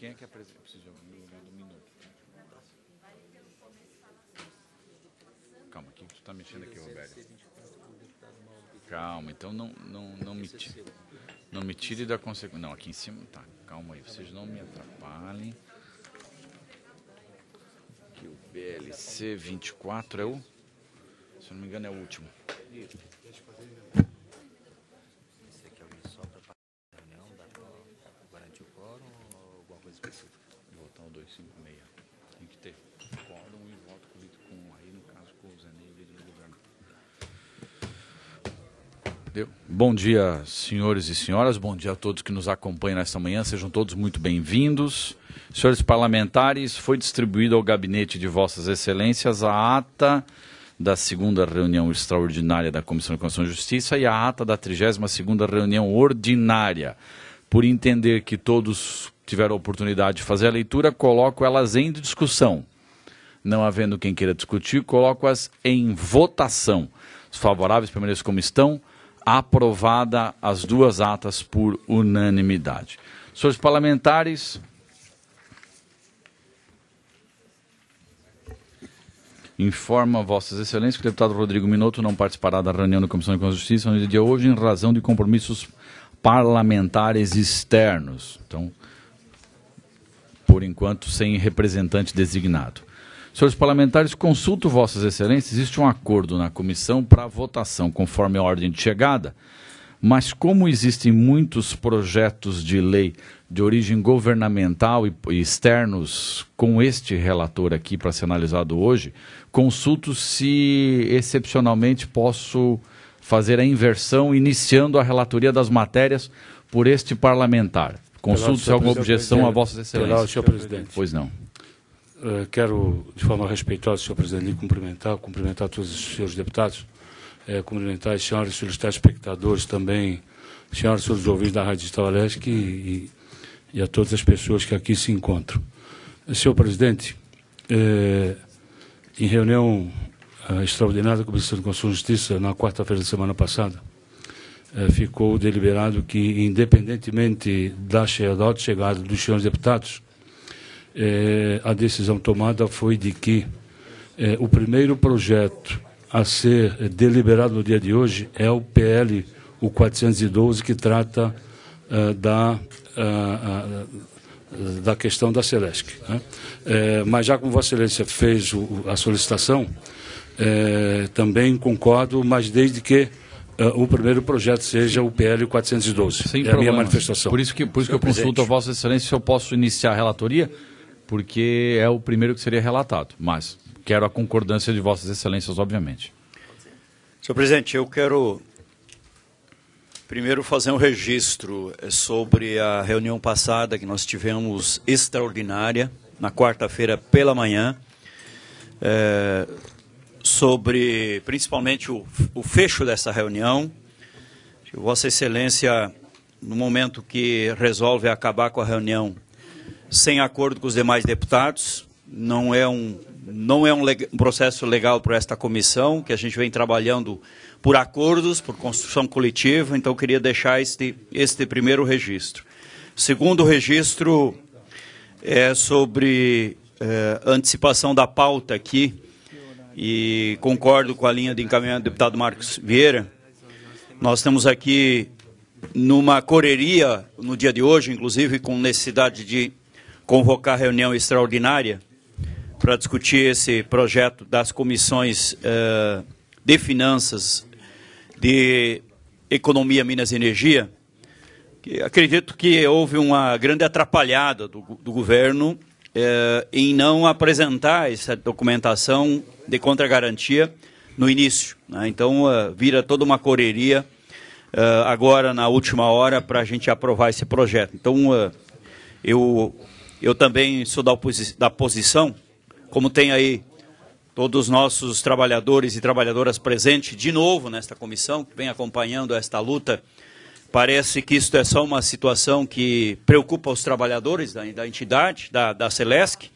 Quem é que apresenta? Preciso de um minuto. Calma, o que tu está mexendo aqui, Roberto? Calma, então não me tire da consequência. Não, aqui em cima, tá. Calma aí, vocês não me atrapalhem. Aqui o BLC 24 é o... Se eu não me engano é o último. Esse aqui é o só para a reunião, dá para garantir o quórum ou alguma coisa específica? Votar o 256. Tem que ter quórum e voto com aí, no caso, com o Zé Ney, líder do governo. Bom dia, senhores e senhoras. Bom dia a todos que nos acompanham nesta manhã. Sejam todos muito bem-vindos. Senhores parlamentares, foi distribuído ao gabinete de Vossas Excelências a ata da segunda reunião extraordinária da Comissão de Constituição e Justiça e a ata da 32ª reunião ordinária. Por entender que todos tiveram a oportunidade de fazer a leitura, coloco elas em discussão. Não havendo quem queira discutir, coloco-as em votação. Os favoráveis permaneçam como estão. Aprovada as duas atas por unanimidade. Senhores parlamentares, informa Vossas Excelências que o deputado Rodrigo Minotto não participará da reunião da Comissão de Constituição e Justiça no dia de hoje em razão de compromissos parlamentares externos. Então, por enquanto, sem representante designado. Senhores parlamentares, consulto Vossas Excelências, existe um acordo na comissão para votação conforme a ordem de chegada, mas como existem muitos projetos de lei de origem governamental e externos com este relator aqui para ser analisado hoje, consulto se excepcionalmente posso fazer a inversão iniciando a relatoria das matérias por este parlamentar. Consulto se há alguma objeção a Vossas Excelências. Senhor presidente. Pois não. Quero, de forma respeitosa, senhor presidente, lhe cumprimentar todos os senhores deputados, cumprimentar as senhoras e senhores telespectadores também, senhoras e senhores ouvintes da Rádio Digital Alesc e a todas as pessoas que aqui se encontram. Senhor presidente, em reunião extraordinária da Comissão de Constituição e Justiça, na quarta-feira da semana passada, ficou deliberado que, independentemente da chegada dos senhores deputados, a decisão tomada foi de que o primeiro projeto a ser deliberado no dia de hoje é o PL, o 412, que trata da questão da Celesc, né? Mas já como Vossa Excelência fez a solicitação, também concordo, mas desde que o primeiro projeto seja o PL 412. Sem é problema. A minha manifestação. Por isso que eu consulto a Vossa Excelência se eu posso iniciar a relatoria, porque é o primeiro que seria relatado. Mas quero a concordância de Vossas Excelências, obviamente. Senhor presidente, eu quero primeiro fazer um registro sobre a reunião passada que nós tivemos extraordinária, na quarta-feira pela manhã, sobre principalmente o fecho dessa reunião. Vossa Excelência, no momento que resolve acabar com a reunião sem acordo com os demais deputados, não é um processo legal para esta comissão, que a gente vem trabalhando por acordos, por construção coletiva, então eu queria deixar este primeiro registro. O segundo registro é sobre antecipação da pauta aqui, e concordo com a linha de encaminhamento do deputado Marcos Vieira. Nós estamos aqui numa correria no dia de hoje, inclusive com necessidade de convocar reunião extraordinária para discutir esse projeto das comissões de Finanças, de Economia, Minas e Energia. Acredito que houve uma grande atrapalhada do governo em não apresentar essa documentação de contragarantia no início, né? Então, vira toda uma correria agora, na última hora, para a gente aprovar esse projeto. Então, eu também sou da posição, como tem aí todos os nossos trabalhadores e trabalhadoras presentes de novo nesta comissão, que vem acompanhando esta luta. Parece que isso é só uma situação que preocupa os trabalhadores da entidade, da Celesc,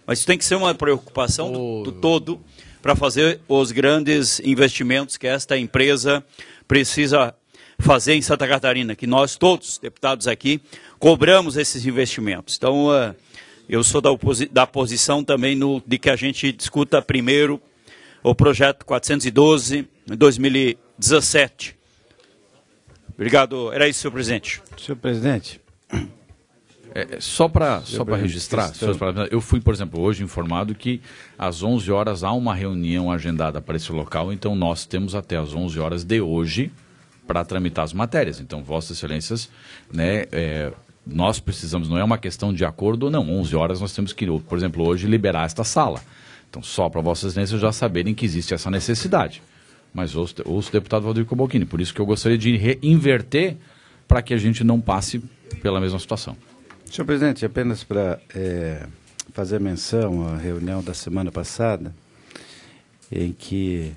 mas isso tem que ser uma preocupação do todo para fazer os grandes investimentos que esta empresa precisa fazer em Santa Catarina, que nós todos, deputados aqui, cobramos esses investimentos. Então, eu sou da posição também de que a gente discuta primeiro o projeto 412, em 2017. Obrigado. Era isso, senhor presidente. Senhor presidente. Só para registrar, eu fui, por exemplo, hoje informado que às 11 horas há uma reunião agendada para esse local, então nós temos até às 11 horas de hoje para tramitar as matérias. Então, Vossas Excelências, né, nós precisamos, não é uma questão de acordo ou não, 11 horas nós temos que, por exemplo, hoje liberar esta sala. Então, só para Vossas Excelências já saberem que existe essa necessidade. Mas ouço o deputado Valdir Cobalcini, por isso que eu gostaria de inverter para que a gente não passe pela mesma situação. Senhor presidente, apenas para fazer menção à reunião da semana passada, em que,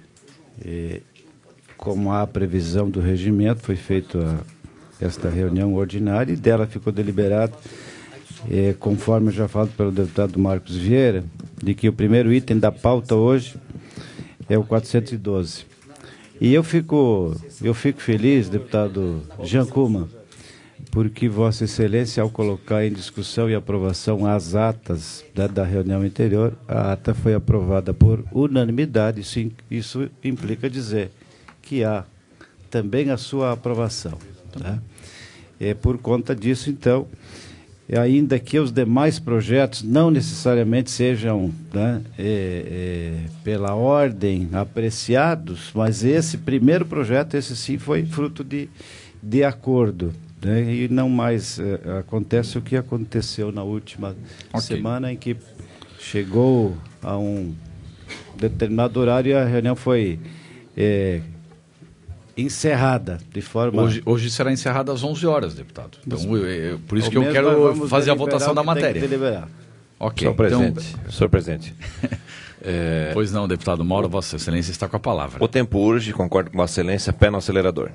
como há previsão do regimento, foi feita esta reunião ordinária e dela ficou deliberado, conforme já falado pelo deputado Marcos Vieira, de que o primeiro item da pauta hoje é o 412. E eu fico feliz, deputado Jean Kuma, porque Vossa Excelência, ao colocar em discussão e aprovação as atas da reunião anterior, a ata foi aprovada por unanimidade. Isso implica dizer que há também a sua aprovação. Tá? Por conta disso, então, ainda que os demais projetos não necessariamente sejam, né, pela ordem apreciados, mas esse primeiro projeto, esse sim, foi fruto de acordo. Né, e não mais acontece o que aconteceu na última semana, em que chegou a um determinado horário e a reunião foi encerrada de forma... Hoje será encerrada às 11 horas, deputado. Então, por isso que eu quero fazer a votação da matéria. Ok. Senhor presidente. Pois não, deputado Mauro, Vossa Excelência está com a palavra. O tempo urge, concordo com Vossa Excelência, pé no acelerador.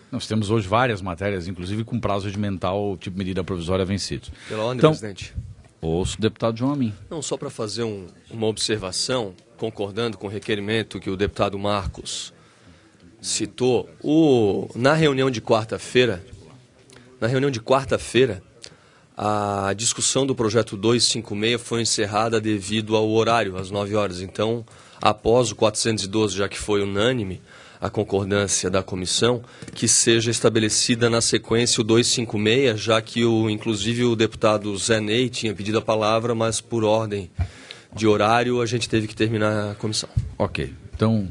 Nós temos hoje várias matérias, inclusive com prazo regimental, tipo medida provisória vencidos. Pela ordem, então, presidente. Ouço o deputado João Amin. Não, só para fazer uma observação, concordando com o requerimento que o deputado Marcos citou, na reunião de quarta-feira, a discussão do projeto 256 foi encerrada devido ao horário, às 9 horas. Então, após o 412, já que foi unânime a concordância da comissão, que seja estabelecida na sequência o 256, já que inclusive o deputado Zé Ney tinha pedido a palavra, mas por ordem de horário a gente teve que terminar a comissão. Ok. Então,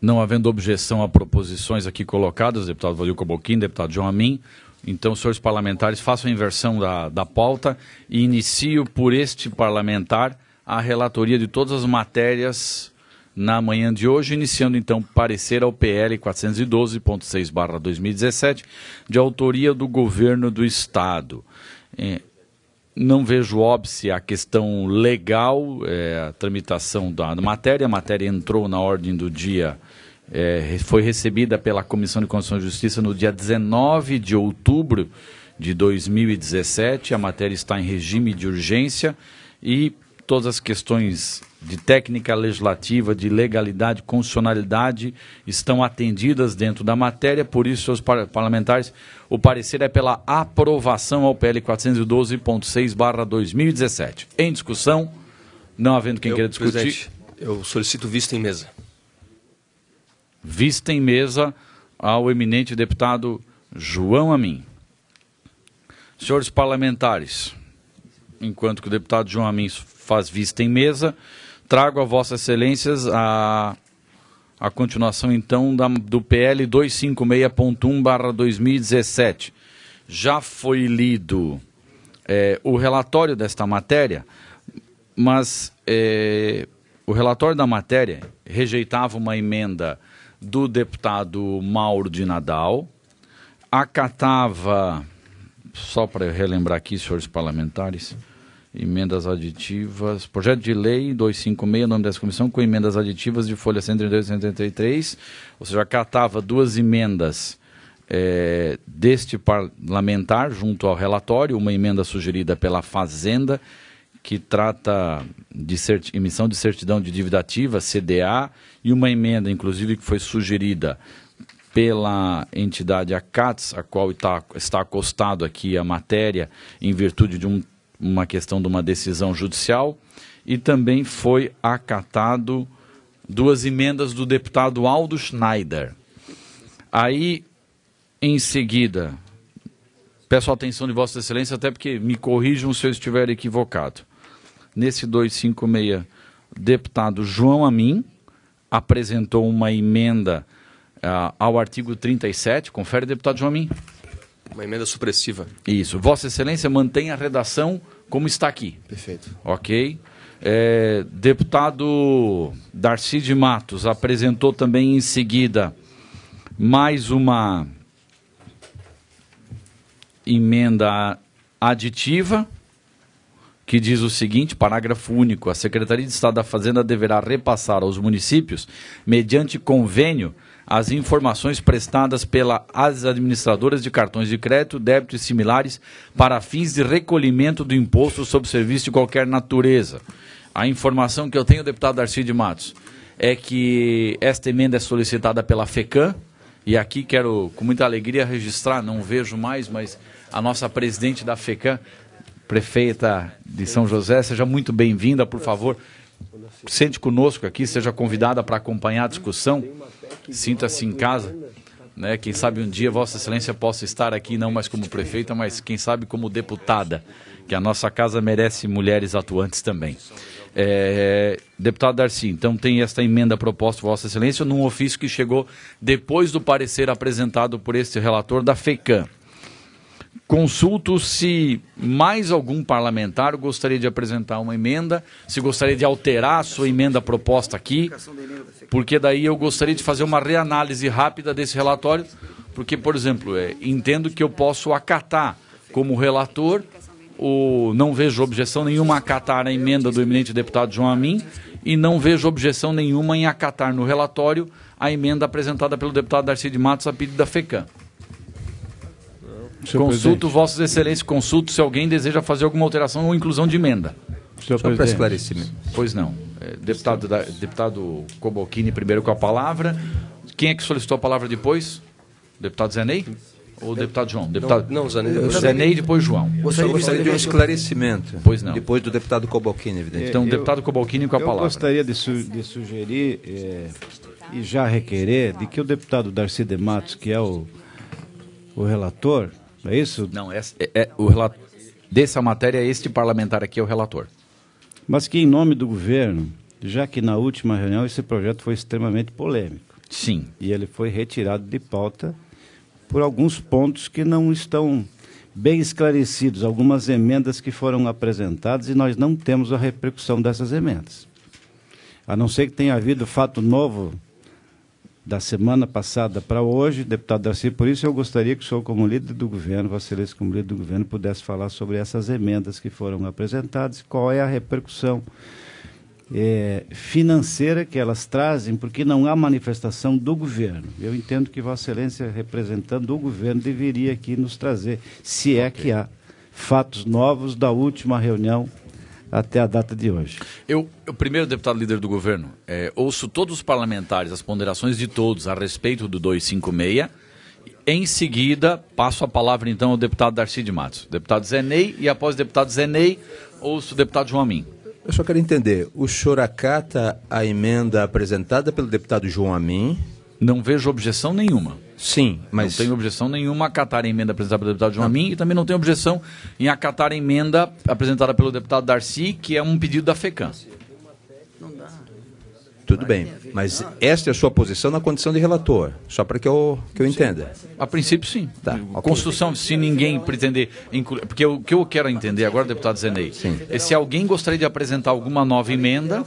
não havendo objeção a proposições aqui colocadas, deputado Valdir Cobalcini, deputado João Amin, então, senhores parlamentares, façam a inversão da pauta e inicio por este parlamentar a relatoria de todas as matérias na manhã de hoje, iniciando então parecer ao PL 412.6/2017, de autoria do Governo do Estado. Não vejo óbice a questão legal, a tramitação da matéria. A matéria entrou na ordem do dia, foi recebida pela Comissão de Constituição e Justiça no dia 19 de outubro de 2017. A matéria está em regime de urgência e todas as questões de técnica legislativa, de legalidade, constitucionalidade, estão atendidas dentro da matéria. Por isso, senhores parlamentares, o parecer é pela aprovação ao PL 412.6/2017. Em discussão, não havendo quem queira discutir... Presidente, eu solicito vista em mesa. Vista em mesa ao eminente deputado João Amin. Senhores parlamentares, enquanto que o deputado João Amin faz vista em mesa, trago a Vossas Excelências a continuação, então, do PL 256.1/2017. Já foi lido o relatório desta matéria, mas o relatório da matéria rejeitava uma emenda do deputado Mauro de Nadal, acatava, só para relembrar aqui, senhores parlamentares, emendas aditivas, projeto de lei 256, nome dessa comissão, com emendas aditivas de folha 132 e 133, ou seja, acatava duas emendas deste parlamentar junto ao relatório, uma emenda sugerida pela Fazenda, que trata de emissão de certidão de dívida ativa, CDA, e uma emenda, inclusive, que foi sugerida pela entidade ACATS, a qual está acostado aqui a matéria em virtude de uma questão de uma decisão judicial, e também foi acatado 2 emendas do deputado Aldo Schneider. Aí, em seguida, peço a atenção de Vossa Excelência, até porque me corrijam se eu estiver equivocado. Nesse 256, deputado João Amin apresentou uma emenda ao artigo 37. Confere, deputado João Amin. Uma emenda supressiva. Isso. Vossa Excelência mantém a redação como está aqui. Perfeito. Ok. Deputado Darcy de Matos apresentou também em seguida mais uma emenda aditiva, que diz o seguinte, parágrafo único: a Secretaria de Estado da Fazenda deverá repassar aos municípios, mediante convênio, as informações prestadas pelas administradoras de cartões de crédito, débito e similares para fins de recolhimento do imposto sobre serviço de qualquer natureza. A informação que eu tenho, deputado Darcy de Matos, é que esta emenda é solicitada pela FECAM, e aqui quero com muita alegria registrar, não vejo mais, mas a nossa presidente da FECAM, prefeita de São José, seja muito bem-vinda, por favor, sente conosco aqui, seja convidada para acompanhar a discussão, sinta-se em casa, né? Quem sabe um dia Vossa Excelência possa estar aqui, não mais como prefeita, mas quem sabe como deputada, que a nossa casa merece mulheres atuantes também. Deputado Darcy, então tem esta emenda proposta, Vossa Excelência, num ofício que chegou depois do parecer apresentado por este relator da FECAM. Consulto se mais algum parlamentar gostaria de apresentar uma emenda, se gostaria de alterar a sua emenda proposta aqui, porque daí eu gostaria de fazer uma reanálise rápida desse relatório, porque, por exemplo, entendo que eu posso acatar como relator, não vejo objeção nenhuma a acatar a emenda do eminente deputado João Amin, e não vejo objeção nenhuma em acatar no relatório a emenda apresentada pelo deputado Darcy de Matos a pedido da FECAM. Consulto, Vossas Excelências, consulto se alguém deseja fazer alguma alteração ou inclusão de emenda. Só para esclarecimento. Pois não. Deputado Cobalcini primeiro com a palavra. Quem é que solicitou a palavra depois? Deputado Zé Ney? Ou deputado João? Não, Zé Ney. Zé Ney e depois João. Gostaria de um esclarecimento. Pois não. Depois do deputado Cobalcini, evidente. Então, deputado Cobalcini com a palavra. Eu gostaria de sugerir e já requerer de que o deputado Darcy de Matos, que é o relator, é isso? Não, o relator dessa matéria, este parlamentar aqui é o relator. Mas que em nome do governo, já que na última reunião esse projeto foi extremamente polêmico. Sim. E ele foi retirado de pauta por alguns pontos que não estão bem esclarecidos, algumas emendas que foram apresentadas e nós não temos a repercussão dessas emendas. A não ser que tenha havido fato novo da semana passada para hoje, deputado Darcy, por isso eu gostaria que o senhor, como líder do governo, Vossa Excelência, como líder do governo, pudesse falar sobre essas emendas que foram apresentadas, qual é a repercussão financeira que elas trazem, porque não há manifestação do governo. Eu entendo que Vossa Excelência, representando o governo, deveria aqui nos trazer, se é que há fatos novos da última reunião até a data de hoje. Eu primeiro, deputado líder do governo, ouço todos os parlamentares, as ponderações de todos a respeito do 256. Em seguida, passo a palavra então ao deputado Darcy de Matos. Deputado Zé Ney, e após o deputado Zé Ney, ouço o deputado João Amin. Eu só quero entender, o senhor acata a emenda apresentada pelo deputado João Amin? Não vejo objeção nenhuma. Sim, mas... Não tenho objeção nenhuma a acatar a emenda apresentada pelo deputado João Amin, e também não tenho objeção em acatar a emenda apresentada pelo deputado Darcy, que é um pedido da FECAM. Tudo bem, mas esta é a sua posição na condição de relator, só para que eu entenda. A princípio, sim. Tá, okay. Constituição, se ninguém pretender incluir... Porque o que eu quero entender agora, deputado Zenei, é se alguém gostaria de apresentar alguma nova emenda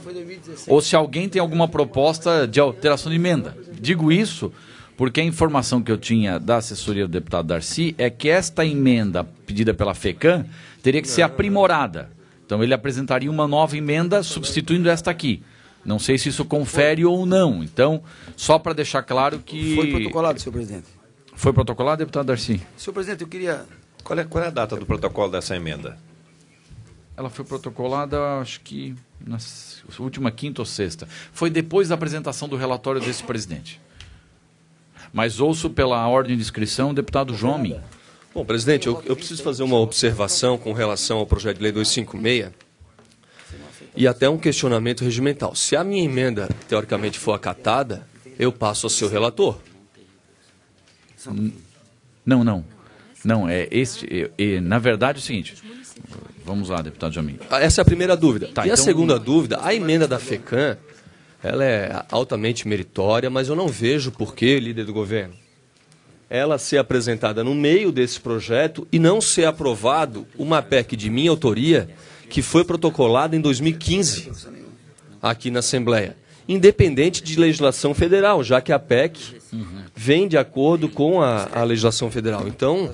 ou se alguém tem alguma proposta de alteração de emenda. Digo isso porque a informação que eu tinha da assessoria do deputado Darcy é que esta emenda pedida pela FECAM teria que ser aprimorada. Então, ele apresentaria uma nova emenda substituindo esta aqui. Não sei se isso confere ou não. Então, só para deixar claro que... Foi protocolado, senhor presidente. Foi protocolado, deputado Darcy? Senhor presidente, eu queria... Qual é a data do protocolo dessa emenda? Ela foi protocolada, acho que na última quinta ou sexta. Foi depois da apresentação do relatório desse presidente. Mas ouço pela ordem de inscrição o deputado João Amin. Bom, presidente, eu preciso fazer uma observação com relação ao projeto de lei 256 e até um questionamento regimental. Se a minha emenda, teoricamente, for acatada, eu passo a ser o relator. Não, na verdade é o seguinte. Vamos lá, deputado Jamil. Essa é a primeira dúvida. Tá, e a então- segunda dúvida, a emenda da FECAM, ela é altamente meritória, mas eu não vejo por que, líder do governo, ela ser apresentada no meio desse projeto e não ser aprovado uma PEC de minha autoria que foi protocolada em 2015 aqui na Assembleia, independente de legislação federal, já que a PEC vem de acordo com a legislação federal. Então,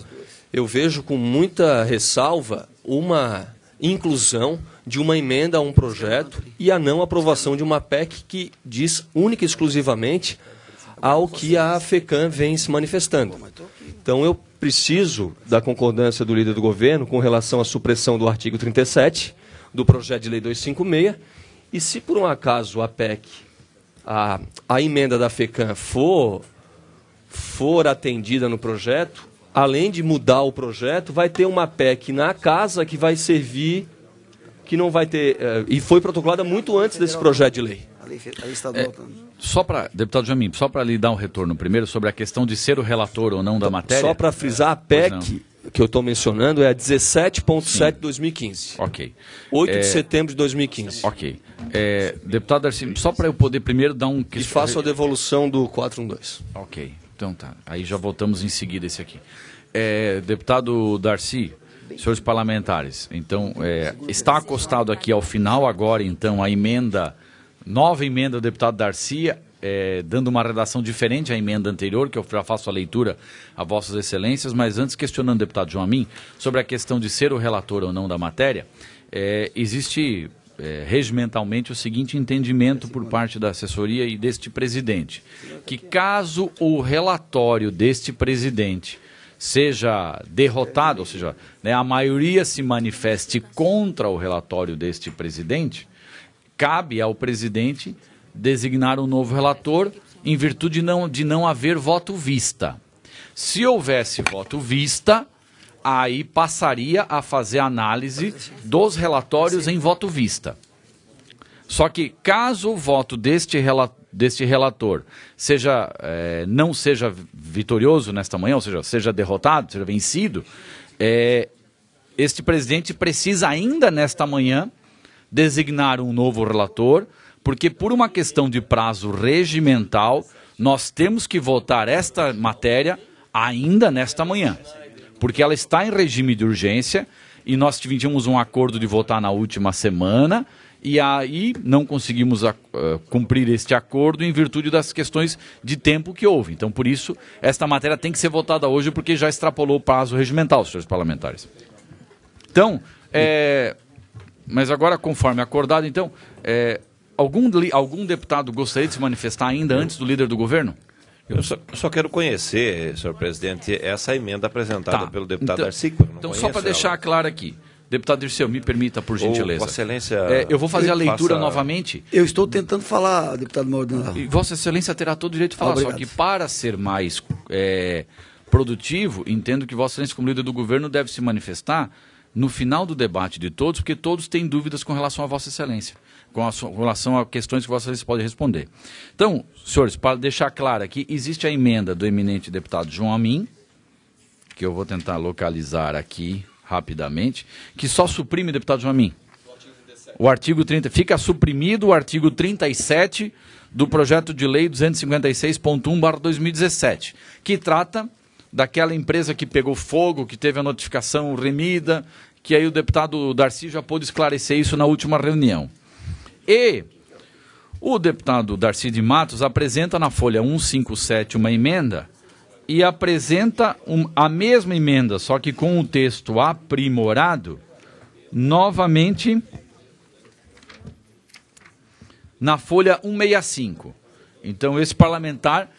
eu vejo com muita ressalva uma inclusão de uma emenda a um projeto e a não aprovação de uma PEC que diz única e exclusivamente ao que a FECAM vem se manifestando. Então, eu preciso da concordância do líder do governo com relação à supressão do artigo 37 do projeto de lei 256, e se por um acaso a PEC, a emenda da FECAM for atendida no projeto, além de mudar o projeto, vai ter uma PEC na casa que vai servir, que não vai ter, e foi protocolada muito antes desse projeto de lei. A lei estadual também. Só para, deputado Jamil, só para lhe dar um retorno primeiro sobre a questão de ser o relator ou não da matéria. Só para frisar, a PEC que eu estou mencionando é a 17.7 de 2015. Ok. 8 de setembro de 2015. Ok. Deputado Darcy, só para eu poder primeiro dar um... E faço a devolução do 412. Ok. Então tá. Aí já voltamos em seguida esse aqui. Deputado Darcy, senhores parlamentares, então, está acostado aqui ao final agora, então, a emenda, nova emenda do deputado Darcy, dando uma redação diferente à emenda anterior, que eu já faço a leitura a vossas excelências, mas antes questionando o deputado João Amin sobre a questão de ser o relator ou não da matéria, existe regimentalmente o seguinte entendimento por parte da assessoria e deste presidente, que caso o relatório deste presidente seja derrotado, ou seja, a maioria se manifeste contra o relatório deste presidente, cabe ao presidente designar um novo relator em virtude de não haver voto vista. Se houvesse voto vista, aí passaria a fazer análise dos relatórios em voto vista. Só que caso o voto deste relator não seja vitorioso nesta manhã, ou seja derrotado, seja vencido, este presidente precisa ainda nesta manhã designar um novo relator, porque por uma questão de prazo regimental, nós temos que votar esta matéria ainda nesta manhã, porque ela está em regime de urgência e nós tivemos um acordo de votar na última semana e aí não conseguimos cumprir este acordo em virtude das questões de tempo que houve. Então, por isso, esta matéria tem que ser votada hoje porque já extrapolou o prazo regimental, senhores parlamentares. Então, mas agora, conforme acordado, então, algum deputado gostaria de se manifestar ainda antes do líder do governo? Eu só quero conhecer, senhor presidente, essa emenda apresentada pelo deputado Darcy. Então, só para deixar claro aqui, deputado Dirceu, me permita, por gentileza. Vossa Excelência... eu vou fazer a leitura novamente. Eu estou tentando falar, deputado Maldonado. E Vossa Excelência terá todo o direito de falar, só que para ser mais produtivo, entendo que Vossa Excelência, como líder do governo, deve se manifestar no final do debate de todos, porque todos têm dúvidas com relação a Vossa Excelência, com relação a questões que Vossa Excelência pode responder. Então, senhores, para deixar claro aqui, existe a emenda do eminente deputado João Amin, que eu vou tentar localizar aqui rapidamente, que só suprime, deputado João Amin. O artigo 30, fica suprimido o artigo 37 do projeto de lei 256.1/2017, que trata daquela empresa que pegou fogo, que teve a notificação remida, que aí o deputado Darcy já pôde esclarecer isso na última reunião. E o deputado Darcy de Matos apresenta na folha 157 uma emenda e apresenta a mesma emenda, só que com o texto aprimorado, novamente na folha 165. Então, esse parlamentar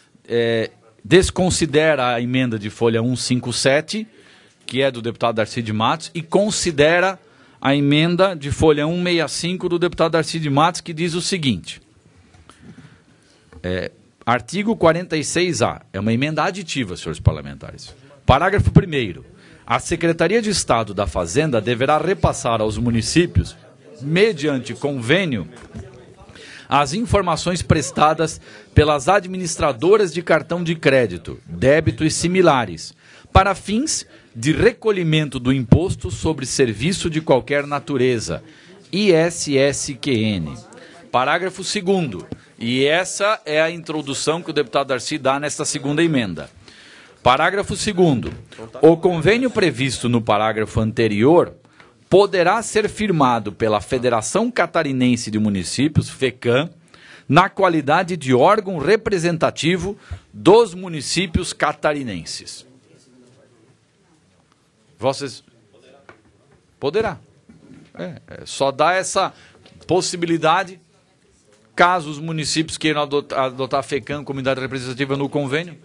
desconsidera a emenda de folha 157, que é do deputado Darcy de Matos, e considera a emenda de folha 165 do deputado Darcy de Matos, que diz o seguinte: Artigo 46A. É uma emenda aditiva, senhores parlamentares. Parágrafo 1º. A Secretaria de Estado da Fazenda deverá repassar aos municípios, mediante convênio, as informações prestadas pelas administradoras de cartão de crédito, débito e similares, para fins de recolhimento do Imposto sobre Serviço de Qualquer Natureza, ISSQN. Parágrafo 2º. E essa é a introdução que o deputado Darcy dá nesta segunda emenda. Parágrafo 2º. O convênio previsto no parágrafo anterior poderá ser firmado pela Federação Catarinense de Municípios, FECAM, na qualidade de órgão representativo dos municípios catarinenses. Vocês... Poderá. Só dá essa possibilidade, caso os municípios queiram adotar a FECAM como unidade representativa no convênio,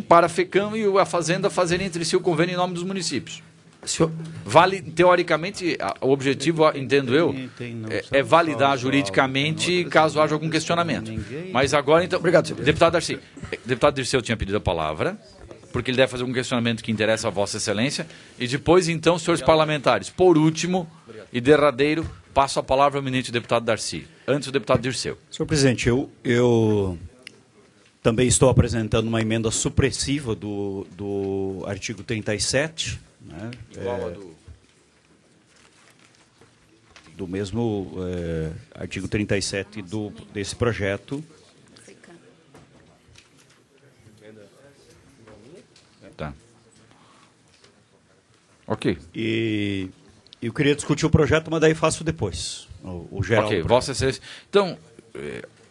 para a FECAM e a Fazenda fazerem entre si o convênio em nome dos municípios. Vale, teoricamente, o objetivo, entendo eu, é validar juridicamente caso haja algum questionamento. Mas agora, então... Obrigado, senhor. Deputado Darcy. Deputado Dirceu tinha pedido a palavra, porque ele deve fazer um questionamento que interessa a Vossa Excelência. E depois, então, senhores parlamentares, por último e derradeiro, passo a palavra ao eminente deputado Darcy. Antes, o deputado Dirceu. Senhor presidente, eu também estou apresentando uma emenda supressiva do artigo 37, né? Igual a do mesmo artigo 37 desse projeto. Tá. Ok. E eu queria discutir o projeto, mas daí faço depois. O geral. Ok, Vossa Excelência. Então,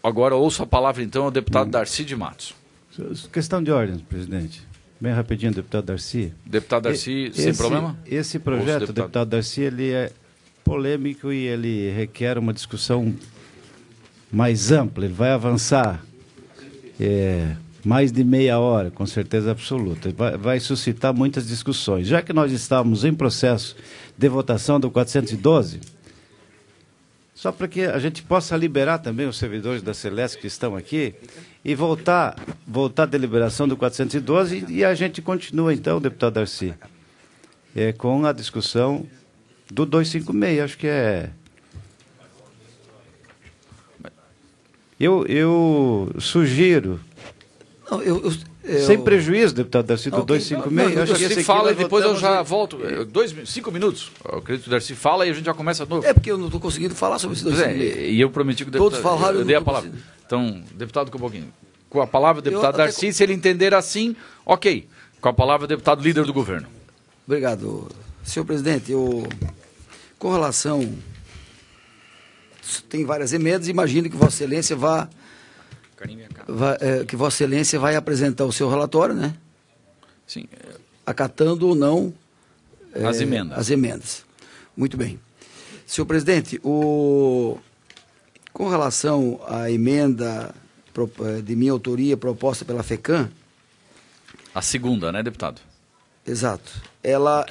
agora ouço a palavra, então, ao deputado Darcy de Matos. Questão de ordem, presidente. Bem rapidinho, deputado Darcy. Deputado Darcy, sem problema? Esse projeto, deputado Darcy, ele é polêmico e ele requer uma discussão mais ampla. Ele vai avançar mais de meia hora, com certeza absoluta. Vai suscitar muitas discussões. Já que nós estamos em processo de votação do 412, só para que a gente possa liberar também os servidores da Celeste que estão aqui e voltar à deliberação do 412 e a gente continua, então, deputado Darcy, com a discussão do 256. Acho que Eu sugiro... Não, sem prejuízo, deputado Darcy, do 256. Acho que Darcy fala e depois eu já volto. 5 minutos. Eu acredito que o Darcy fala e a gente já começa de novo. É porque eu não estou conseguindo falar sobre esse 256. E eu prometi que o deputado... Todos falaram, eu dei a palavra. Então, deputado, com um pouquinho. Com a palavra, o deputado Darcy, se ele entender assim, ok. Com a palavra, o deputado líder do governo. Obrigado. Senhor presidente, com relação... Tem várias emendas, imagino que Vossa Excelência que Vossa Excelência vai apresentar o seu relatório, né? Sim. Acatando ou não as emendas. Muito bem. Senhor presidente, com relação à emenda de minha autoria proposta pela FECAM... A segunda, né, deputado? Exato. Ela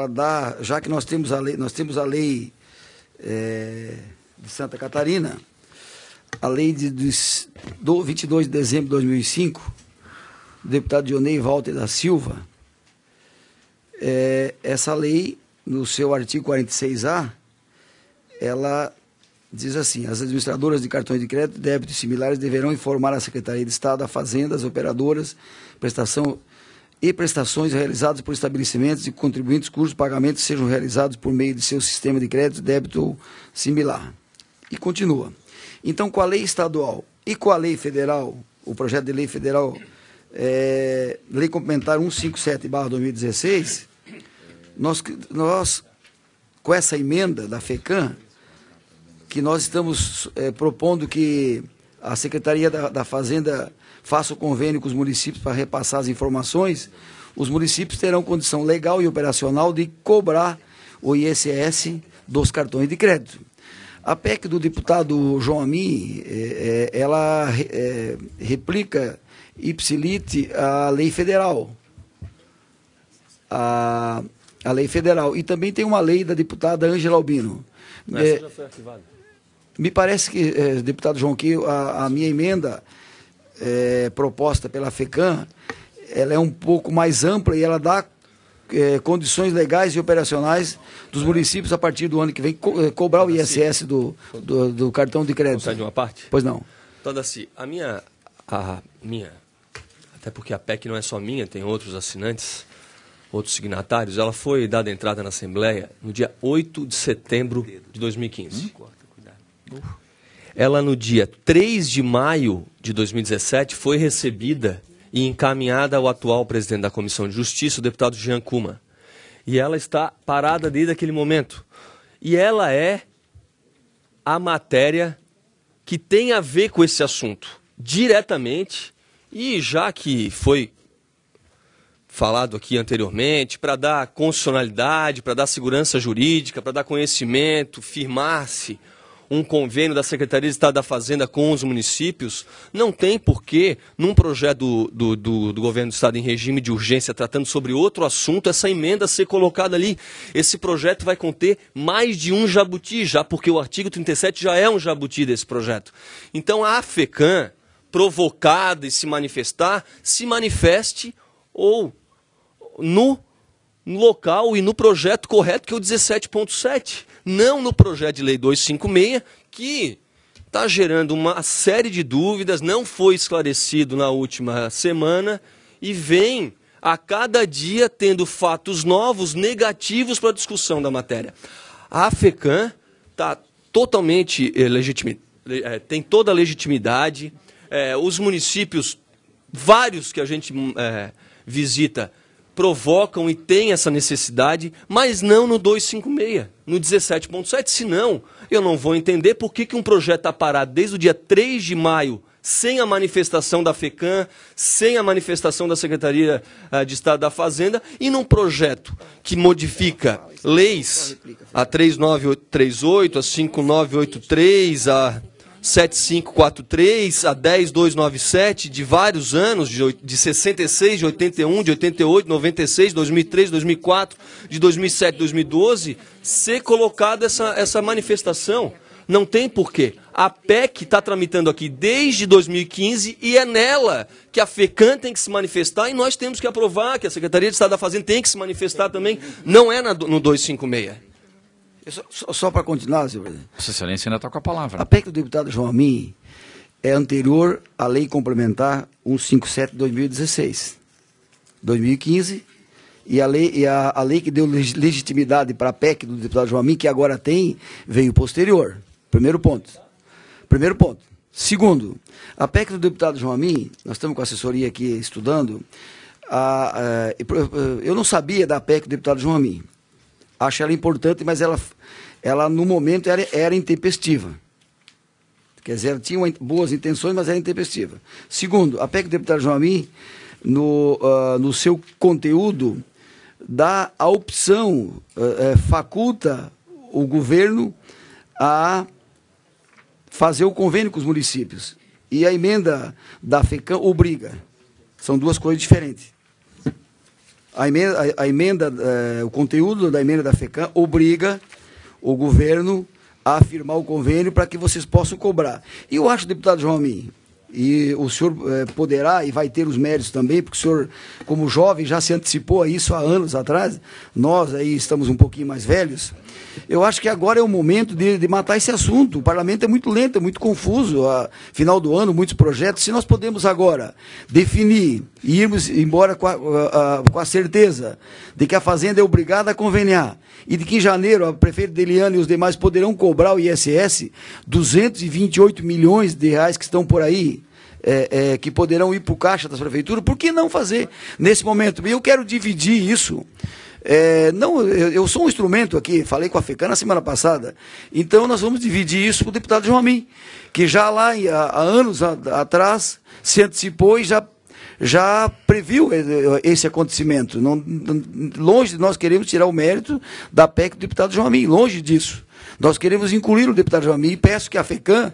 dá, já que nós temos a lei de Santa Catarina, a lei do 22 de dezembro de 2005, do deputado Dionei Walter da Silva, essa lei, no seu artigo 46A, ela diz assim: as administradoras de cartões de crédito, débito e similares deverão informar a Secretaria de Estado da Fazenda, as operadoras, prestações realizadas por estabelecimentos e contribuintes cujos pagamentos sejam realizados por meio de seu sistema de crédito, débito ou similar. E continua. Então, com a lei estadual e com a lei federal, o projeto de lei federal, Lei Complementar 157/2016, nós, com essa emenda da FECAM, que nós estamos propondo que a Secretaria da Fazenda faça o convênio com os municípios para repassar as informações, os municípios terão condição legal e operacional de cobrar o ISS dos cartões de crédito. A PEC do deputado João Amin, ela replica ipsilite a lei federal. A lei federal. E também tem uma lei da deputada Ângela Albino. Essa já foi arquivada. Me parece que, deputado João, que a minha emenda proposta pela FECAM, ela é um pouco mais ampla e ela dá condições legais e operacionais dos municípios a partir do ano que vem cobrar o ISS do cartão de crédito. Consegue uma parte? Pois não. Então, Daci, a minha, até porque a PEC não é só minha, tem outros assinantes, outros signatários, ela foi dada entrada na Assembleia no dia 8 de setembro de 2015. Ela, no dia 3 de maio de 2017, foi recebida e encaminhada ao atual presidente da Comissão de Justiça, o deputado Jean Kuma. E ela está parada desde aquele momento. E ela é a matéria que tem a ver com esse assunto, diretamente, e já que foi falado aqui anteriormente, para dar constitucionalidade, para dar segurança jurídica, para dar conhecimento, firmar-se um convênio da Secretaria de Estado da Fazenda com os municípios, não tem porquê, num projeto do Governo do Estado em regime de urgência, tratando sobre outro assunto, essa emenda ser colocada ali. Esse projeto vai conter mais de um jabuti, já porque o artigo 37 já é um jabuti desse projeto. Então a FECAM, provocada e se manifestar, se manifeste ou no local e no projeto correto, que é o 17.7. Não no projeto de lei 256, que está gerando uma série de dúvidas, não foi esclarecido na última semana e vem a cada dia tendo fatos novos, negativos para a discussão da matéria. A FECAM está totalmente tem toda a legitimidade, os municípios, vários que a gente visita, provocam e têm essa necessidade, mas não no 256, no 17.7, senão eu não vou entender por que um projeto está parado desde o dia 3 de maio, sem a manifestação da FECAM, sem a manifestação da Secretaria de Estado da Fazenda, e num projeto que modifica leis, a 3938, a 5983, a 7543, a 10297, de vários anos, de 66, de 81, de 88, 96, 2003, 2004, de 2007, 2012, ser colocada essa manifestação. Não tem porquê. A PEC está tramitando aqui desde 2015 e é nela que a FECAM tem que se manifestar e nós temos que aprovar, que a Secretaria de Estado da Fazenda tem que se manifestar também. Não é no 256. Só para continuar, senhor presidente. Vossa Excelência ainda está com a palavra. A PEC do deputado João Amin é anterior à Lei Complementar 157 de 2016. 2015, e a lei que deu legitimidade para a PEC do deputado João Amin, que agora tem, veio posterior. Primeiro ponto. Segundo, a PEC do deputado João Amin, nós estamos com a assessoria aqui estudando, eu não sabia da PEC do deputado João Amin. Acho ela importante, mas ela no momento era intempestiva. Quer dizer, ela tinha boas intenções, mas era intempestiva. Segundo, a PEC do deputado João Amin, no seu conteúdo, dá a opção, faculta o governo a fazer o convênio com os municípios. E a emenda da FECAM obriga. São duas coisas diferentes. O conteúdo da emenda da FECAM obriga o governo a firmar o convênio para que vocês possam cobrar. E eu acho, deputado João Amin, e o senhor poderá e vai ter os méritos também, porque o senhor, como jovem, já se antecipou a isso há anos atrás, nós aí estamos um pouquinho mais velhos. Eu acho que agora é o momento de matar esse assunto. O parlamento é muito lento, é muito confuso. Final do ano, muitos projetos. Se nós podemos agora definir e irmos embora com a certeza de que a Fazenda é obrigada a conveniar e de que em janeiro a prefeita Deliane e os demais poderão cobrar o ISS, 228 milhões de reais que estão por aí, que poderão ir para o caixa das prefeituras, por que não fazer nesse momento? Eu quero dividir isso. Eu sou um instrumento aqui, falei com a FECAM na semana passada, então nós vamos dividir isso com o deputado João Amin, que já lá há anos atrás se antecipou e já previu esse acontecimento. Longe de nós queremos tirar o mérito da PEC do deputado João Amin, longe disso. Nós queremos incluir o deputado João Amin e peço que a FECAM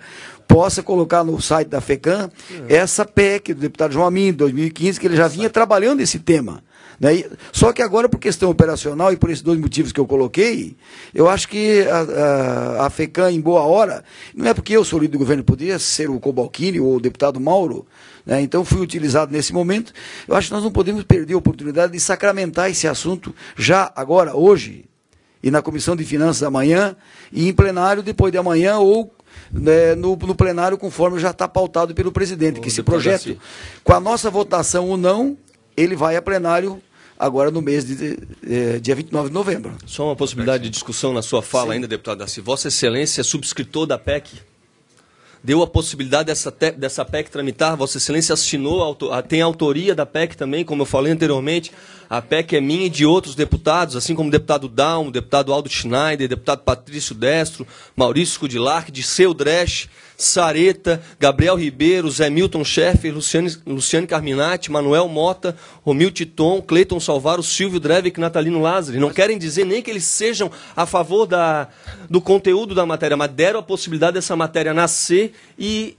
possa colocar no site da FECAM essa PEC do deputado João Amin, 2015, que ele já vinha trabalhando esse tema. Né? Só que agora, por questão operacional e por esses 2 motivos que eu coloquei, eu acho que a FECAM, em boa hora, não é porque eu sou líder do governo, podia ser o Cobalcini ou o deputado Mauro, né? Então fui utilizado nesse momento. Eu acho que nós não podemos perder a oportunidade de sacramentar esse assunto já, agora, hoje, e na Comissão de Finanças amanhã, e em plenário depois de amanhã, ou né, no plenário, conforme já está pautado pelo presidente, que esse projeto, com a nossa votação ou não, ele vai a plenário agora no mês de dia 29 de novembro. Só uma possibilidade de discussão na sua fala ainda, deputado Darcy. Vossa Excelência é subscritor da PEC? Deu a possibilidade dessa PEC tramitar? Vossa Excelência assinou, tem autoria da PEC também, como eu falei anteriormente. A PEC é minha e de outros deputados, assim como o deputado Dalmo, o deputado Aldo Schneider, deputado Patrício Destro, Maurício Scudilarc, Disseu Dresch, Sareta, Gabriel Ribeiro, Zé Milton Schaeffer, Luciane Carminati, Manuel Mota, Romil Titon, Cleiton Salvaro, Silvio Drevik e Natalino Lázari. Não querem dizer nem que eles sejam a favor do conteúdo da matéria, mas deram a possibilidade dessa matéria nascer e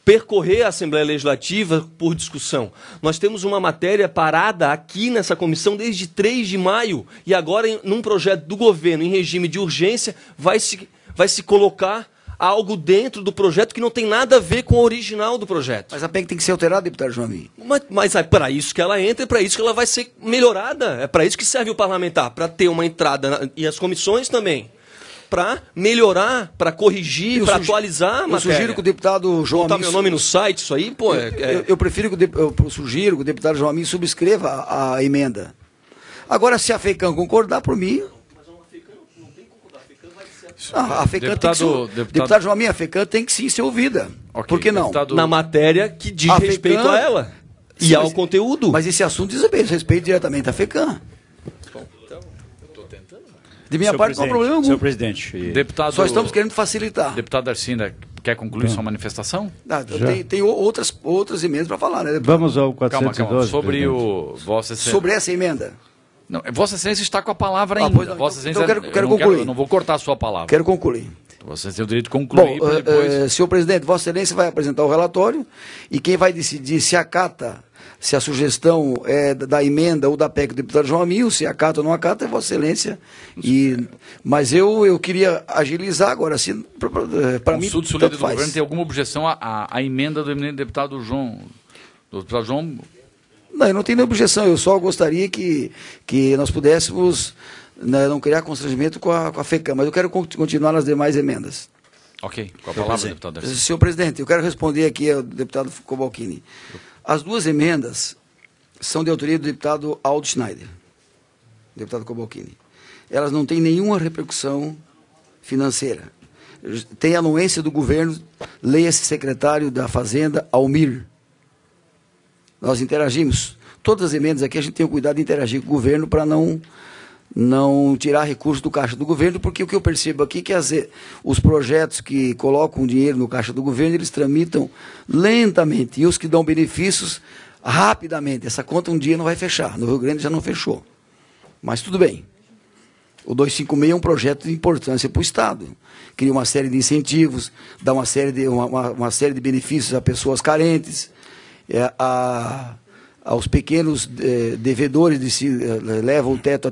percorrer a Assembleia Legislativa por discussão. Nós temos uma matéria parada aqui nessa comissão desde 3 de maio e agora, num projeto do governo, em regime de urgência, vai se colocar algo dentro do projeto que não tem nada a ver com o original do projeto. Mas a PEC tem que ser alterada, deputado João Amin. Mas é para isso que ela entra, é para isso que ela vai ser melhorada. É para isso que serve o parlamentar, para ter uma entrada, e as comissões também, para melhorar, para corrigir, para atualizar a matéria. Eu sugiro que o deputado João Amin... Botar meu nome no site, isso aí, pô... Eu prefiro que eu sugiro que o deputado João Amin subscreva a emenda. Agora, se a FECAM concordar, por mim... A FECAM deputado João Amin, a FECAM tem que sim ser ouvida. Okay, por que não? Na matéria que diz respeito a ela e ao conteúdo. Mas esse assunto diz respeito diretamente à FECAM. De minha parte, não há problema algum. Senhor presidente, só estamos querendo facilitar. Deputado Darcinda, quer concluir sua manifestação? Tem outras emendas para falar, né? Vamos ao 412. Calma. Sobre o Vossa Excelência. Sobre essa emenda. Não, Vossa Excelência está com a palavra ainda. Vossa Excelência, então quero concluir. Eu não vou cortar a sua palavra. Quero concluir. Você tem o direito de concluir. Bom, depois... senhor presidente, Vossa Excelência vai apresentar o relatório e quem vai decidir se acata, se a sugestão é da emenda ou da PEC do deputado João Amin, se acata ou não acata, é Vossa Excelência. Mas eu queria agilizar agora, assim, para mim. O Sul do governo tem alguma objeção à emenda do eminente deputado João? Do deputado João? Não, eu não tenho nenhuma objeção, eu só gostaria que nós pudéssemos, né, não criar constrangimento com a FECAM, mas eu quero continuar nas demais emendas. Ok, com a palavra, deputado Darcy. Senhor presidente, eu quero responder aqui ao deputado Cobalcini. As 2 emendas são de autoria do deputado Aldo Schneider, deputado Cobalcini. Elas não têm nenhuma repercussão financeira. Tem anuência do governo, leia-se secretário da Fazenda, Almir. Nós interagimos. Todas as emendas aqui a gente tem o cuidado de interagir com o governo para não tirar recursos do caixa do governo, porque o que eu percebo aqui é que os projetos que colocam dinheiro no caixa do governo, eles tramitam lentamente, e os que dão benefícios, rapidamente. Essa conta um dia não vai fechar. No Rio Grande já não fechou. Mas tudo bem. O 256 é um projeto de importância para o Estado. Cria uma série de incentivos, dá uma série de benefícios a pessoas carentes, aos pequenos devedores, levam o teto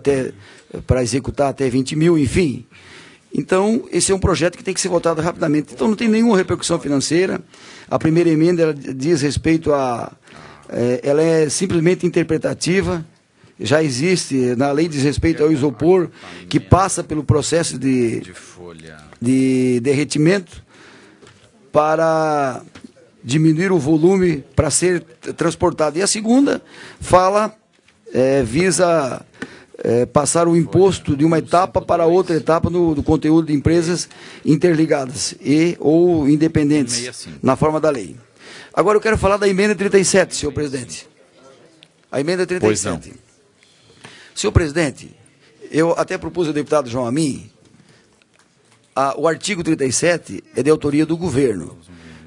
para executar até 20 mil, enfim. Então, esse é um projeto que tem que ser votado rapidamente. Então, não tem nenhuma repercussão financeira. A primeira emenda ela diz respeito ela é simplesmente interpretativa. Já existe, na lei diz respeito ao isopor, que passa pelo processo de derretimento para diminuir o volume para ser transportado. E a segunda visa passar o imposto de uma etapa para outra etapa do conteúdo de empresas interligadas ou independentes, na forma da lei. Agora eu quero falar da emenda 37, senhor presidente. A emenda 37. Pois não. Senhor presidente, eu até propus ao deputado João Amin, o artigo 37 é de autoria do governo.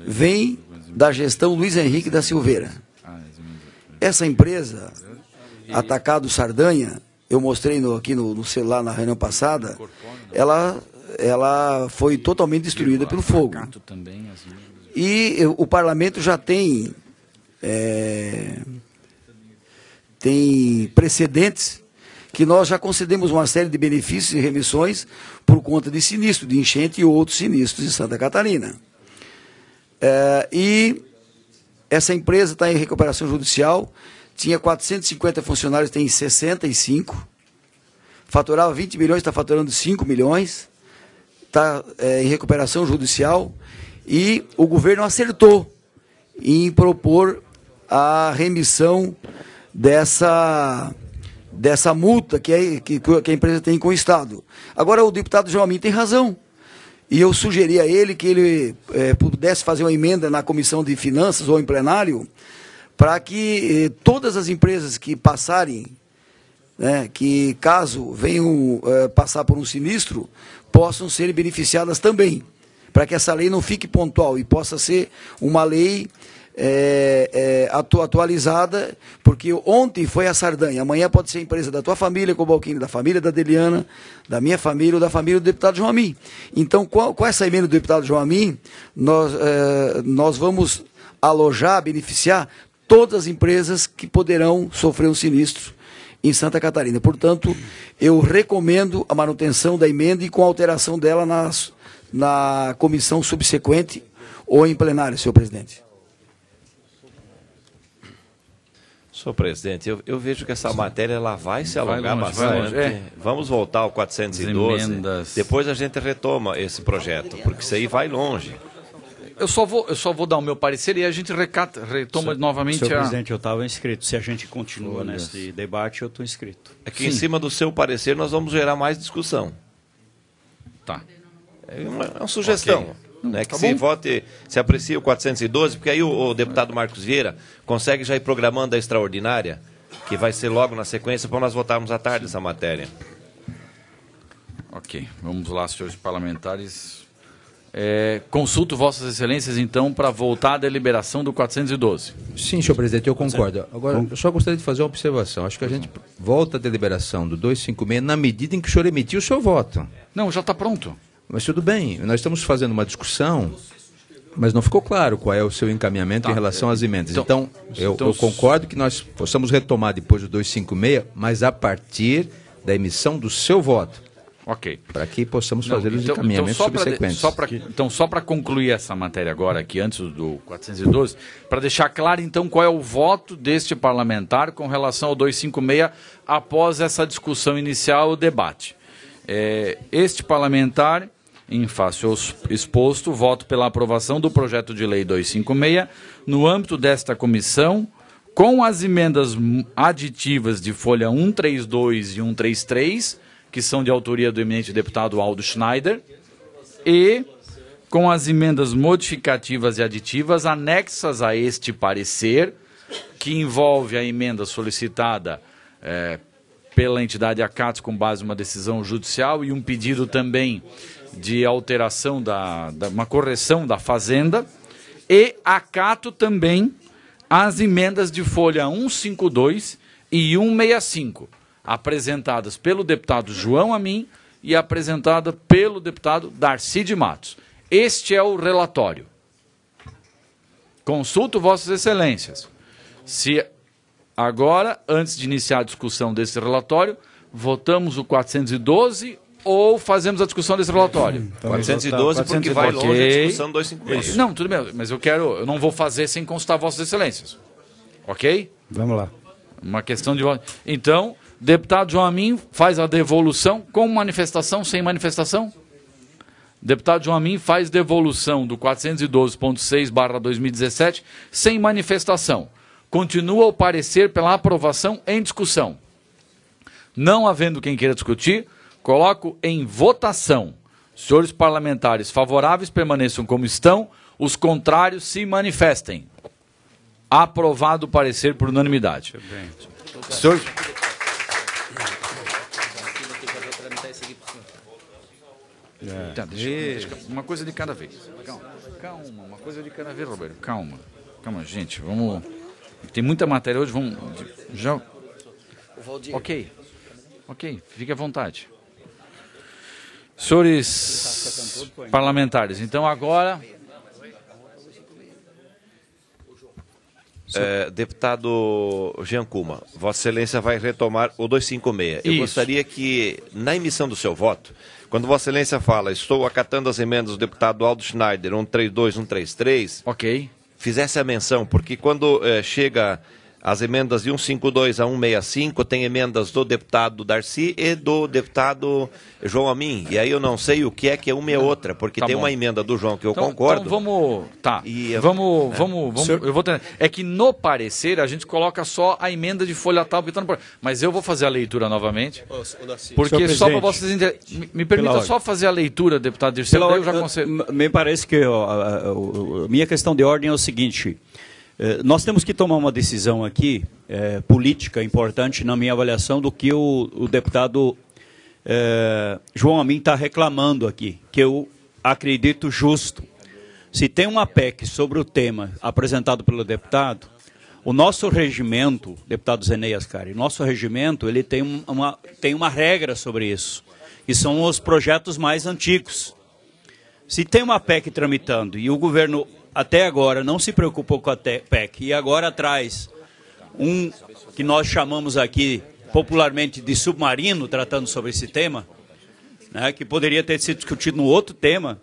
Vem da gestão Luiz Henrique da Silveira. Essa empresa, Atacado Sardanha, eu mostrei aqui no celular na reunião passada, ela ela foi totalmente destruída pelo fogo. E o parlamento já tem precedentes que nós já concedemos uma série de benefícios e remissões por conta de sinistro, de enchente e outros sinistros em Santa Catarina. E essa empresa está em recuperação judicial, tinha 450 funcionários, tem 65, faturava 20 milhões, está faturando 5 milhões, está em recuperação judicial, e o governo acertou em propor a remissão dessa multa que a empresa tem com o Estado. Agora, o deputado João Amin tem razão. E eu sugeri a ele que ele pudesse fazer uma emenda na Comissão de Finanças ou em plenário, para que todas as empresas que passarem, que caso venham passar por um sinistro, possam ser beneficiadas também, para que essa lei não fique pontual e possa ser uma lei atualizada, porque ontem foi a Sardanha, amanhã pode ser a empresa da tua família, Cobalcini, da família da Deliana, da minha família ou da família do deputado João Amin. Então, com essa emenda do deputado João Amin, nós vamos alojar, beneficiar todas as empresas que poderão sofrer um sinistro em Santa Catarina. Portanto, eu recomendo a manutenção da emenda e com a alteração dela na comissão subsequente ou em plenário, senhor presidente. Senhor presidente, eu vejo que essa matéria ela vai se alongar bastante. Vamos voltar ao 412, depois a gente retoma esse projeto, porque isso aí vai longe. Eu só vou dar o meu parecer e a gente retoma novamente. Senhor presidente, eu estava inscrito. Se a gente continua nesse debate, eu estou inscrito. É que em cima do seu parecer nós vamos gerar mais discussão. Tá. É uma sugestão. Okay. Que tá se aprecie o 412, porque aí o deputado Marcos Vieira consegue já ir programando a extraordinária, que vai ser logo na sequência, para nós votarmos à tarde essa matéria. Ok, vamos lá, senhores parlamentares. Consulto Vossas Excelências, então, para voltar à deliberação do 412. Sim, senhor presidente, eu concordo. Agora, eu só gostaria de fazer uma observação. Acho que a gente volta à deliberação do 256 na medida em que o senhor emitiu o seu voto. Não, já está pronto. Mas tudo bem, nós estamos fazendo uma discussão, mas não ficou claro qual é o seu encaminhamento em relação às emendas. Então, eu concordo que nós possamos retomar depois do 256, mas a partir da emissão do seu voto. Ok. Para que possamos fazer os encaminhamentos subsequentes. Então, só para concluir essa matéria agora, aqui antes do 412, para deixar claro, então, qual é o voto deste parlamentar com relação ao 256 após essa discussão inicial, o debate. Este parlamentar, em face ao exposto, voto pela aprovação do projeto de lei 256 no âmbito desta comissão, com as emendas aditivas de folha 132 e 133, que são de autoria do eminente deputado Aldo Schneider, e com as emendas modificativas e aditivas anexas a este parecer, que envolve a emenda solicitada pela entidade ACATS com base em uma decisão judicial e um pedido também de alteração, uma correção da Fazenda, e acato também as emendas de folha 152 e 165, apresentadas pelo deputado João Amin e apresentada pelo deputado Darcy de Matos. Este é o relatório. Consulto Vossas Excelências. Se agora, antes de iniciar a discussão desse relatório, votamos o 412 ou fazemos a discussão desse relatório? 412 porque vai longe a discussão do 256. Não, tudo bem, mas eu não vou fazer sem consultar Vossas Excelências. Ok? Vamos lá. Uma questão de voto. Então, deputado João Amin faz a devolução com manifestação, sem manifestação? Deputado João Amin faz devolução do 412.6/2017 sem manifestação. Continua o parecer pela aprovação em discussão. Não havendo quem queira discutir, coloco em votação. Senhores parlamentares favoráveis permaneçam como estão, os contrários se manifestem. Aprovado o parecer por unanimidade. Senhores... Deixa, uma coisa de cada vez. Calma, uma coisa de cada vez, Roberto. Calma, gente, vamos... Tem muita matéria hoje, vamos... Já... Ok, fique à vontade. Senhores parlamentares, então agora... Deputado Jean Kuma, Vossa Excelência vai retomar o 256. Eu gostaria que, na emissão do seu voto, quando Vossa Excelência fala, estou acatando as emendas do deputado Aldo Schneider, 132, 133, fizesse a menção, porque quando chega as emendas de 152 a 165, tem emendas do deputado Darcy e do deputado João Amin. E aí eu não sei o que é uma e outra, porque tem uma emenda do João que eu concordo. Então vamos... Tá. Vamos eu vou ter, é que no parecer a gente coloca só a emenda de folha tal, mas eu vou fazer a leitura novamente. Porque só para vocês entenderem. Me permita só fazer a leitura, deputado Dirceu, daí eu já consigo. Me parece que a minha questão de ordem é o seguinte... Nós temos que tomar uma decisão aqui, política, importante, na minha avaliação, do que o deputado João Amin está reclamando aqui, que eu acredito justo. Se tem uma PEC sobre o tema apresentado pelo deputado, o nosso regimento, deputado Zenei Ascari, nosso regimento ele tem uma regra sobre isso, que são os projetos mais antigos. Se tem uma PEC tramitando e o governo... até agora não se preocupou com a PEC e agora traz um que nós chamamos aqui popularmente de submarino, tratando sobre esse tema, né, que poderia ter sido discutido no outro tema.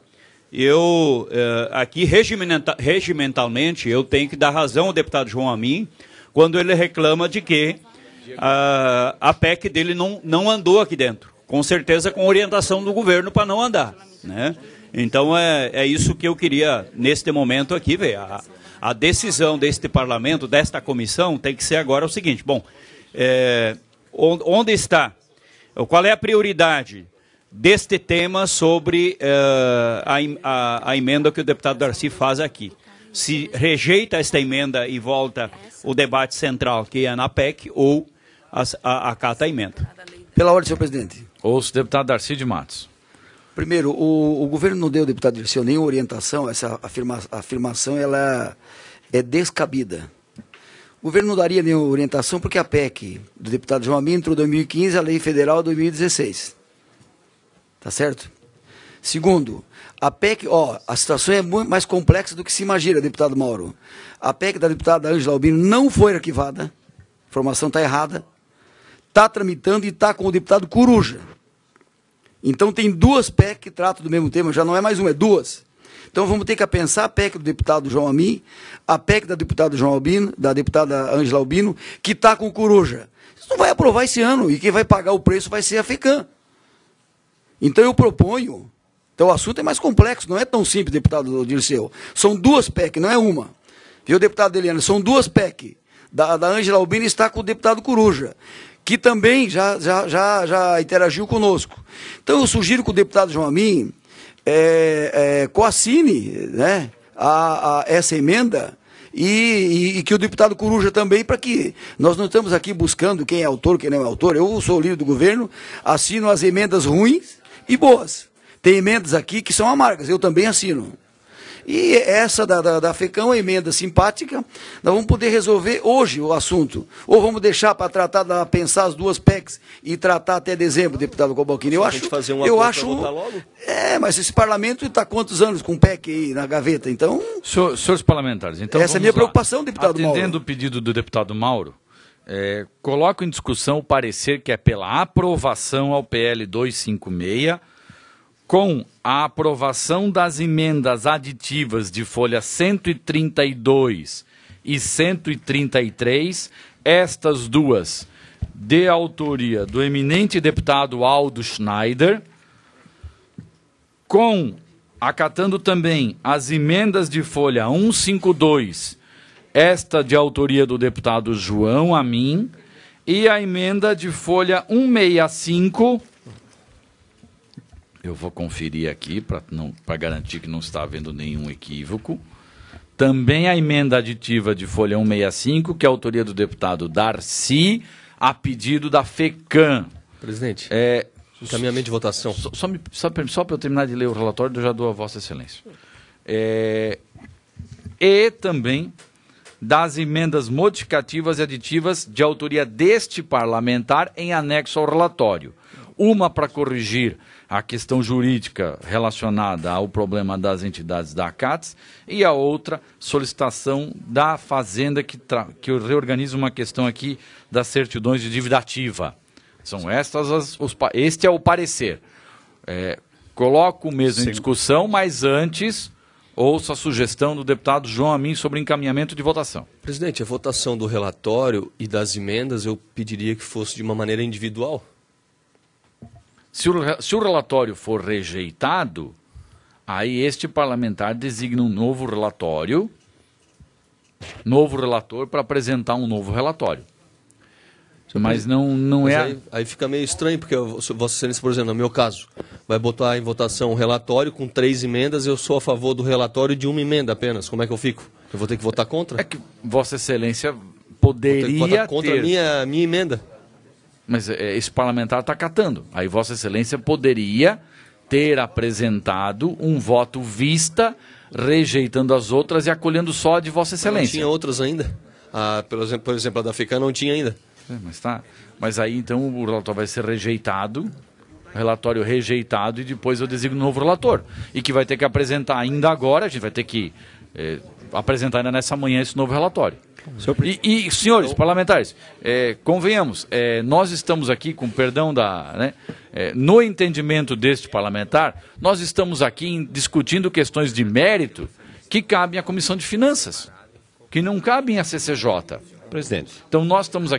Eu, aqui regimentalmente, eu tenho que dar razão ao deputado João Amin quando ele reclama de que a PEC dele não andou aqui dentro. Com certeza com orientação do governo para não andar, né? Então, é isso que eu queria, neste momento aqui, ver. A decisão deste parlamento, desta comissão, tem que ser agora o seguinte. Bom, onde está? Qual é a prioridade deste tema sobre a emenda que o deputado Darcy faz aqui? Se rejeita esta emenda e volta o debate central, que é na PEC, ou acata a emenda. Pela ordem, senhor presidente. Ouço o deputado Darcy de Matos. Primeiro, o governo não deu ao deputado Dirceu nenhuma orientação, essa afirmação ela é descabida. O governo não daria nenhuma orientação porque a PEC do deputado João Amin entrou em 2015, a Lei Federal em 2016. Tá certo? Segundo, a PEC, a situação é muito mais complexa do que se imagina, deputado Mauro. A PEC da deputada Ângela Albino não foi arquivada, a informação está errada, está tramitando e está com o deputado Coruja. Então tem duas PEC que tratam do mesmo tema, já não é mais uma, é duas. Então vamos ter que pensar a PEC do deputado João Amin, a PEC da deputada João Albino, da deputada Ângela Albino, que está com o Coruja. Isso não vai aprovar esse ano, e quem vai pagar o preço vai ser a FECAM. Então eu proponho, então o assunto é mais complexo, não é tão simples, deputado Dirceu. São duas PEC, não é uma. Viu, deputado Eliana? São duas PEC. Da Ângela Albino está com o deputado Coruja, que também já interagiu conosco. Então eu sugiro que o deputado João Amin coassine, né, essa emenda e que o deputado Coruja também, para que nós não estamos aqui buscando quem é autor, quem não é autor. Eu sou o líder do governo, assino as emendas ruins e boas. Tem emendas aqui que são amargas, eu também assino. E essa da FECAM é uma emenda simpática, nós vamos poder resolver hoje o assunto. Ou vamos deixar para tratar, pensar as duas PECs e tratar até dezembro, deputado Cobalcini. Eu acho, mas esse parlamento está quantos anos com PEC aí na gaveta, então... Senhores parlamentares, então essa é a minha preocupação, deputado Mauro. Atendendo o pedido do deputado Mauro, coloco em discussão o parecer que é pela aprovação ao PL 256, com a aprovação das emendas aditivas de folha 132 e 133, estas duas de autoria do eminente deputado Aldo Schneider, acatando também as emendas de folha 152, esta de autoria do deputado João Amin, e a emenda de folha 165... Eu vou conferir aqui para garantir que não está havendo nenhum equívoco. Também a emenda aditiva de folha 165, que é a autoria do deputado Darcy, a pedido da FECAM. Presidente, encaminhamento de votação. Só para eu terminar de ler o relatório, eu já dou a Vossa Excelência. E também das emendas modificativas e aditivas de autoria deste parlamentar em anexo ao relatório. Uma para corrigir a questão jurídica relacionada ao problema das entidades da ACATS e a outra solicitação da Fazenda que reorganiza uma questão aqui das certidões de dívida ativa. São estas este é o parecer. Coloco o mesmo em discussão, mas antes ouço a sugestão do deputado João Amin sobre encaminhamento de votação. Presidente, a votação do relatório e das emendas eu pediria que fosse de uma maneira individual. Se o relatório for rejeitado, aí este parlamentar designa um novo relator para apresentar um novo relatório. Mas não é... Aí fica meio estranho, porque Vossa Excelência, por exemplo, no meu caso, vai botar em votação um relatório com 3 emendas, eu sou a favor do relatório de uma emenda apenas. Como é que eu fico? Eu vou ter que votar contra? É que Vossa Excelência poderia vou ter que votar contra a minha emenda. Mas esse parlamentar está catando. Aí Vossa Excelência poderia ter apresentado um voto vista, rejeitando as outras e acolhendo só a de Vossa Excelência. Não tinha outras ainda. Por exemplo, a da FECAM não tinha ainda. Mas aí então o relatório vai ser rejeitado, relatório rejeitado, e depois eu designo um novo relator. E que vai ter que apresentar ainda agora, a gente vai ter que apresentar ainda nessa manhã esse novo relatório. E senhores parlamentares, convenhamos, nós estamos aqui, com perdão no entendimento deste parlamentar, nós estamos aqui discutindo questões de mérito que cabem à Comissão de Finanças, que não cabem à CCJ. Presidente. Então nós estamos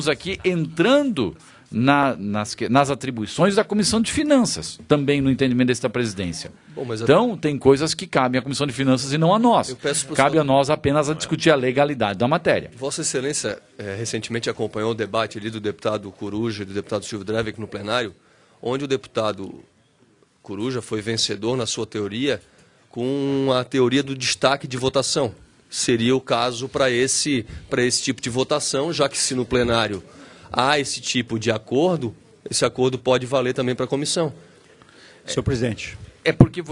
aqui entrando nas atribuições da Comissão de Finanças, também no entendimento desta presidência. Então tem coisas que cabem à Comissão de Finanças e não a nós. Cabe a nós apenas a discutir a legalidade da matéria. Vossa Excelência recentemente acompanhou o debate ali do deputado Coruja e do deputado Silvio Drevek no plenário, onde o deputado Coruja foi vencedor na sua teoria com a teoria do destaque de votação. Seria o caso para esse tipo de votação, já que se no plenário há esse tipo de acordo, esse acordo pode valer também para a comissão. Senhor presidente. É porque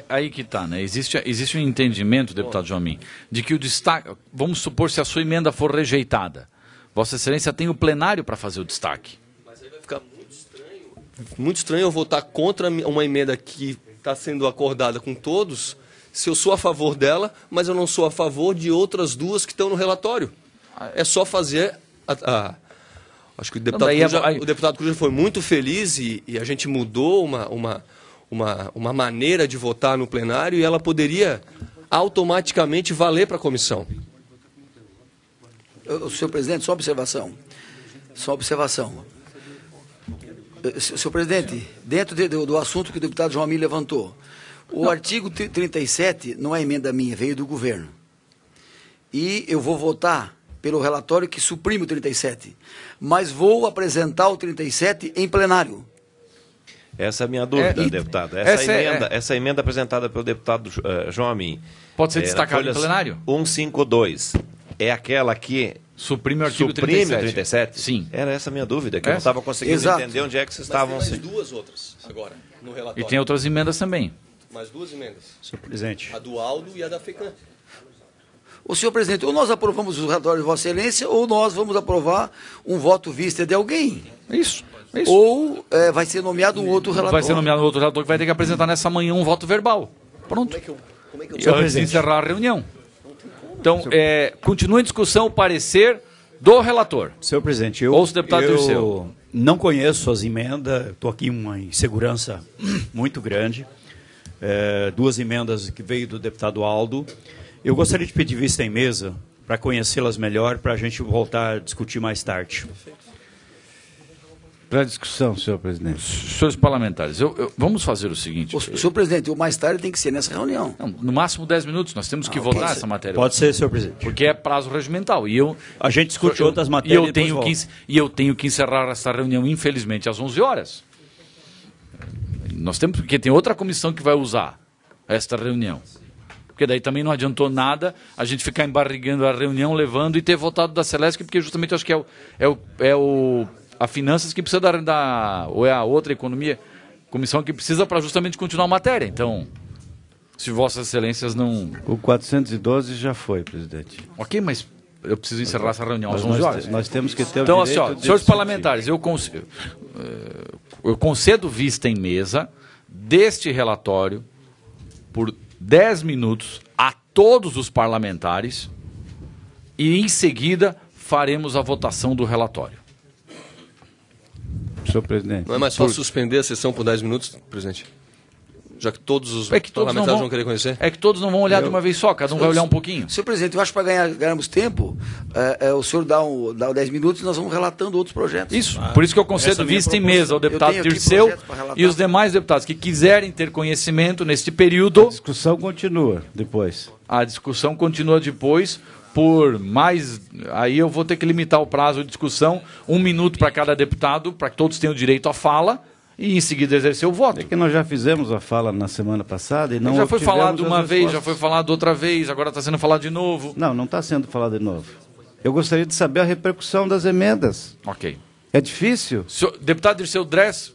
aí que está, né? Existe um entendimento, deputado Joamin, de que o destaque, vamos supor, se a sua emenda for rejeitada, Vossa Excelência tem o plenário para fazer o destaque. Mas aí vai ficar muito estranho eu votar contra uma emenda que está sendo acordada com todos, se eu sou a favor dela, mas eu não sou a favor de outras duas que estão no relatório. É só fazer... Acho que o deputado Coruja foi muito feliz e a gente mudou uma maneira de votar no plenário e ela poderia automaticamente valer para a comissão. Senhor presidente, só observação. Senhor presidente, dentro do assunto que o deputado João Amin levantou, o artigo 37 não é emenda minha, veio do governo. E eu vou votar pelo relatório que suprime o 37. Mas vou apresentar o 37 em plenário. Essa é a minha dúvida, deputado. Essa emenda apresentada pelo deputado João Amin. Pode ser destacada em plenário? 152. É aquela que suprime o artigo 37. 37? Sim. Era essa a minha dúvida, que eu não estava conseguindo entender onde é que vocês estavam... Mas tem mais duas outras agora no relatório. E tem outras emendas também. Mais 2 emendas. Senhor presidente. A do Aldo e a da FECAM. O senhor presidente, ou nós aprovamos o relatório de Vossa Excelência, ou nós vamos aprovar um voto vista de alguém. Isso. Ou vai ser nomeado um outro relator. Vai ser nomeado um outro relator que vai ter que apresentar nessa manhã um voto verbal. Pronto. Antes de encerrar a reunião. Então, continua em discussão o parecer do relator. Senhor presidente, Ouço o deputado Dirceu. Não conheço as emendas, estou aqui em uma insegurança muito grande. 2 emendas que veio do deputado Aldo. Eu gostaria de pedir vista em mesa para conhecê-las melhor, para a gente voltar a discutir mais tarde. Para discussão, senhor presidente. Senhores parlamentares, vamos fazer o seguinte. Senhor presidente, o mais tarde tem que ser nessa reunião. Não, no máximo 10 minutos, nós temos que votar essa matéria. Pode ser, senhor presidente. Porque é prazo regimental. A gente discute outras matérias e eu tenho que encerrar essa reunião, infelizmente, às 11 horas. Nós temos, porque tem outra comissão que vai usar esta reunião. Porque daí também não adiantou nada a gente ficar embarrigando a reunião, levando e ter votado da Celesc, porque justamente acho que a Finanças que precisa ou é a outra economia, comissão que precisa para justamente continuar a matéria. Então, se Vossas Excelências não... O 412 já foi, presidente. Ok, mas eu preciso encerrar essa reunião às 11 horas. Nós temos que ter então, o direito senhores parlamentares, eu consigo... eu concedo vista em mesa deste relatório por 10 minutos a todos os parlamentares e, em seguida, faremos a votação do relatório. Senhor presidente. Não é mais fácil suspender a sessão por 10 minutos, presidente? Já que todos os parlamentares vão querer conhecer? É que todos não vão olhar de uma vez só, cada um vai olhar um pouquinho. Senhor presidente, eu acho que para ganharmos tempo, o senhor dá 10 minutos e nós vamos relatando outros projetos. Isso, por isso que eu concedo vista em mesa ao deputado Dirceu e os demais deputados que quiserem ter conhecimento neste período. A discussão continua depois. A discussão continua depois por mais... Aí eu vou ter que limitar o prazo de discussão, 1 minuto para cada deputado, para que todos tenham direito à fala. E em seguida exercer o voto. É que nós já fizemos a fala na semana passada e não já foi falado uma vez, já foi falado outra vez, agora está sendo falado de novo. Não está sendo falado de novo. Eu gostaria de saber a repercussão das emendas. Ok. É difícil? Deputado Dirceu Dress,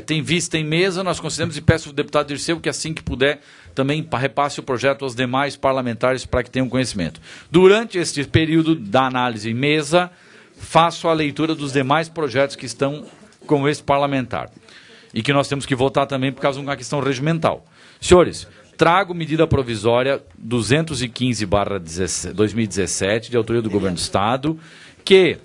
tem vista em mesa, nós consideramos e peço ao deputado Dirceu que assim que puder também repasse o projeto aos demais parlamentares para que tenham conhecimento. Durante este período da análise em mesa, faço a leitura dos demais projetos que estão com esse parlamentar. E que nós temos que votar também por causa de uma questão regimental. Senhores, trago medida provisória 215/2017, de autoria do Governo do Estado, que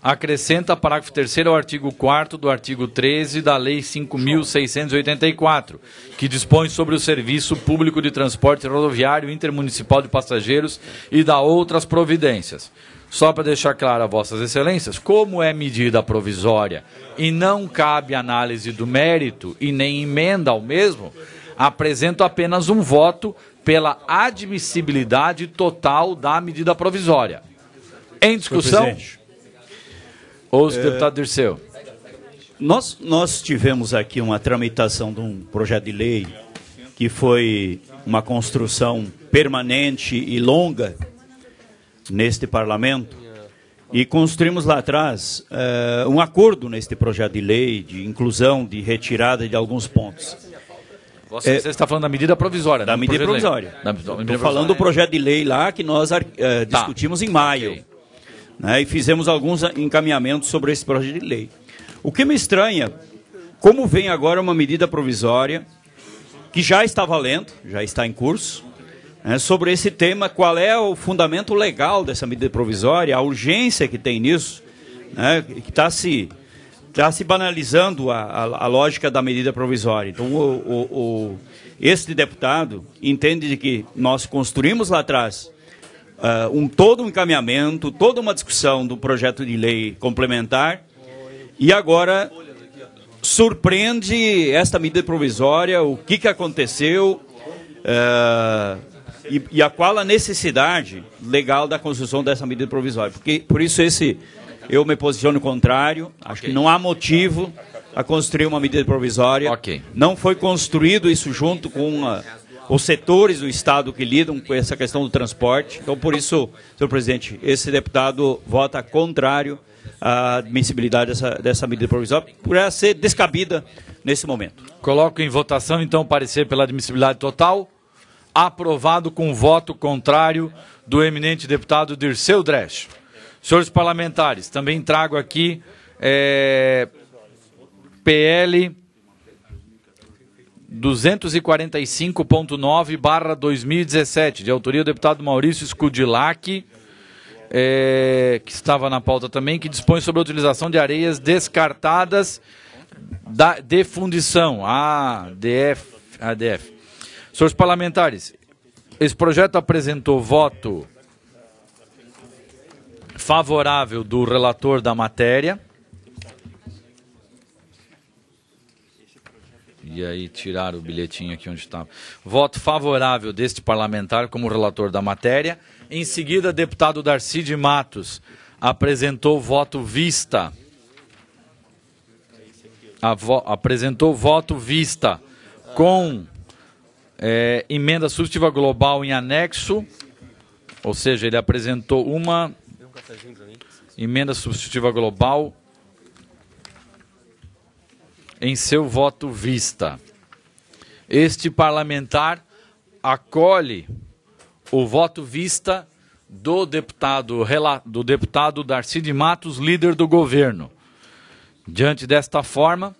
acrescenta parágrafo 3º ao artigo 4º do artigo 13 da Lei 5.684, que dispõe sobre o Serviço Público de Transporte Rodoviário Intermunicipal de Passageiros e dá outras providências. Só para deixar claro a vossas excelências, como é medida provisória e não cabe análise do mérito e nem emenda ao mesmo, apresento apenas um voto pela admissibilidade total da medida provisória. Em discussão, ouço o deputado Dirceu. Nós tivemos aqui uma tramitação de um projeto de lei que foi uma construção permanente e longa neste parlamento, e construímos lá atrás um acordo neste projeto de lei de inclusão, de retirada de alguns pontos. Você está falando da medida provisória. Da medida provisória. Estou falando do projeto de lei lá que nós discutimos em maio. Okay. Né, e fizemos alguns encaminhamentos sobre esse projeto de lei. O que me estranha, como vem agora uma medida provisória que já está valendo, já está em curso, sobre esse tema, qual é o fundamento legal dessa medida provisória, a urgência que tem nisso, né, que está se banalizando a lógica da medida provisória. Então, este deputado entende de que nós construímos lá atrás todo um encaminhamento, toda uma discussão do projeto de lei complementar, e agora surpreende esta medida provisória, o que aconteceu, e a qual a necessidade legal da construção dessa medida provisória. Por isso eu me posiciono contrário, acho que não há motivo a construir uma medida provisória. Não foi construído isso junto com os setores do Estado que lidam com essa questão do transporte. Então, por isso, senhor presidente, esse deputado vota contrário à admissibilidade dessa medida provisória, por ela ser descabida nesse momento. Coloco em votação, então, o parecer pela admissibilidade total. Aprovado com voto contrário do eminente deputado Dirceu Dress. Senhores parlamentares, também trago aqui PL 245.9/2017, de autoria do deputado Maurício Scudilac, que estava na pauta também, que dispõe sobre a utilização de areias descartadas de fundição, ADF. Senhores parlamentares, esse projeto apresentou voto favorável do relator da matéria. E aí tiraram o bilhetinho aqui onde estava. Voto favorável deste parlamentar como relator da matéria. Em seguida, deputado Darcy de Matos apresentou voto vista. Apresentou voto vista com emenda substitutiva global em anexo, ou seja, ele apresentou uma emenda substitutiva global em seu voto vista. Este parlamentar acolhe o voto vista do deputado Darcy de Matos, líder do governo. Diante desta forma,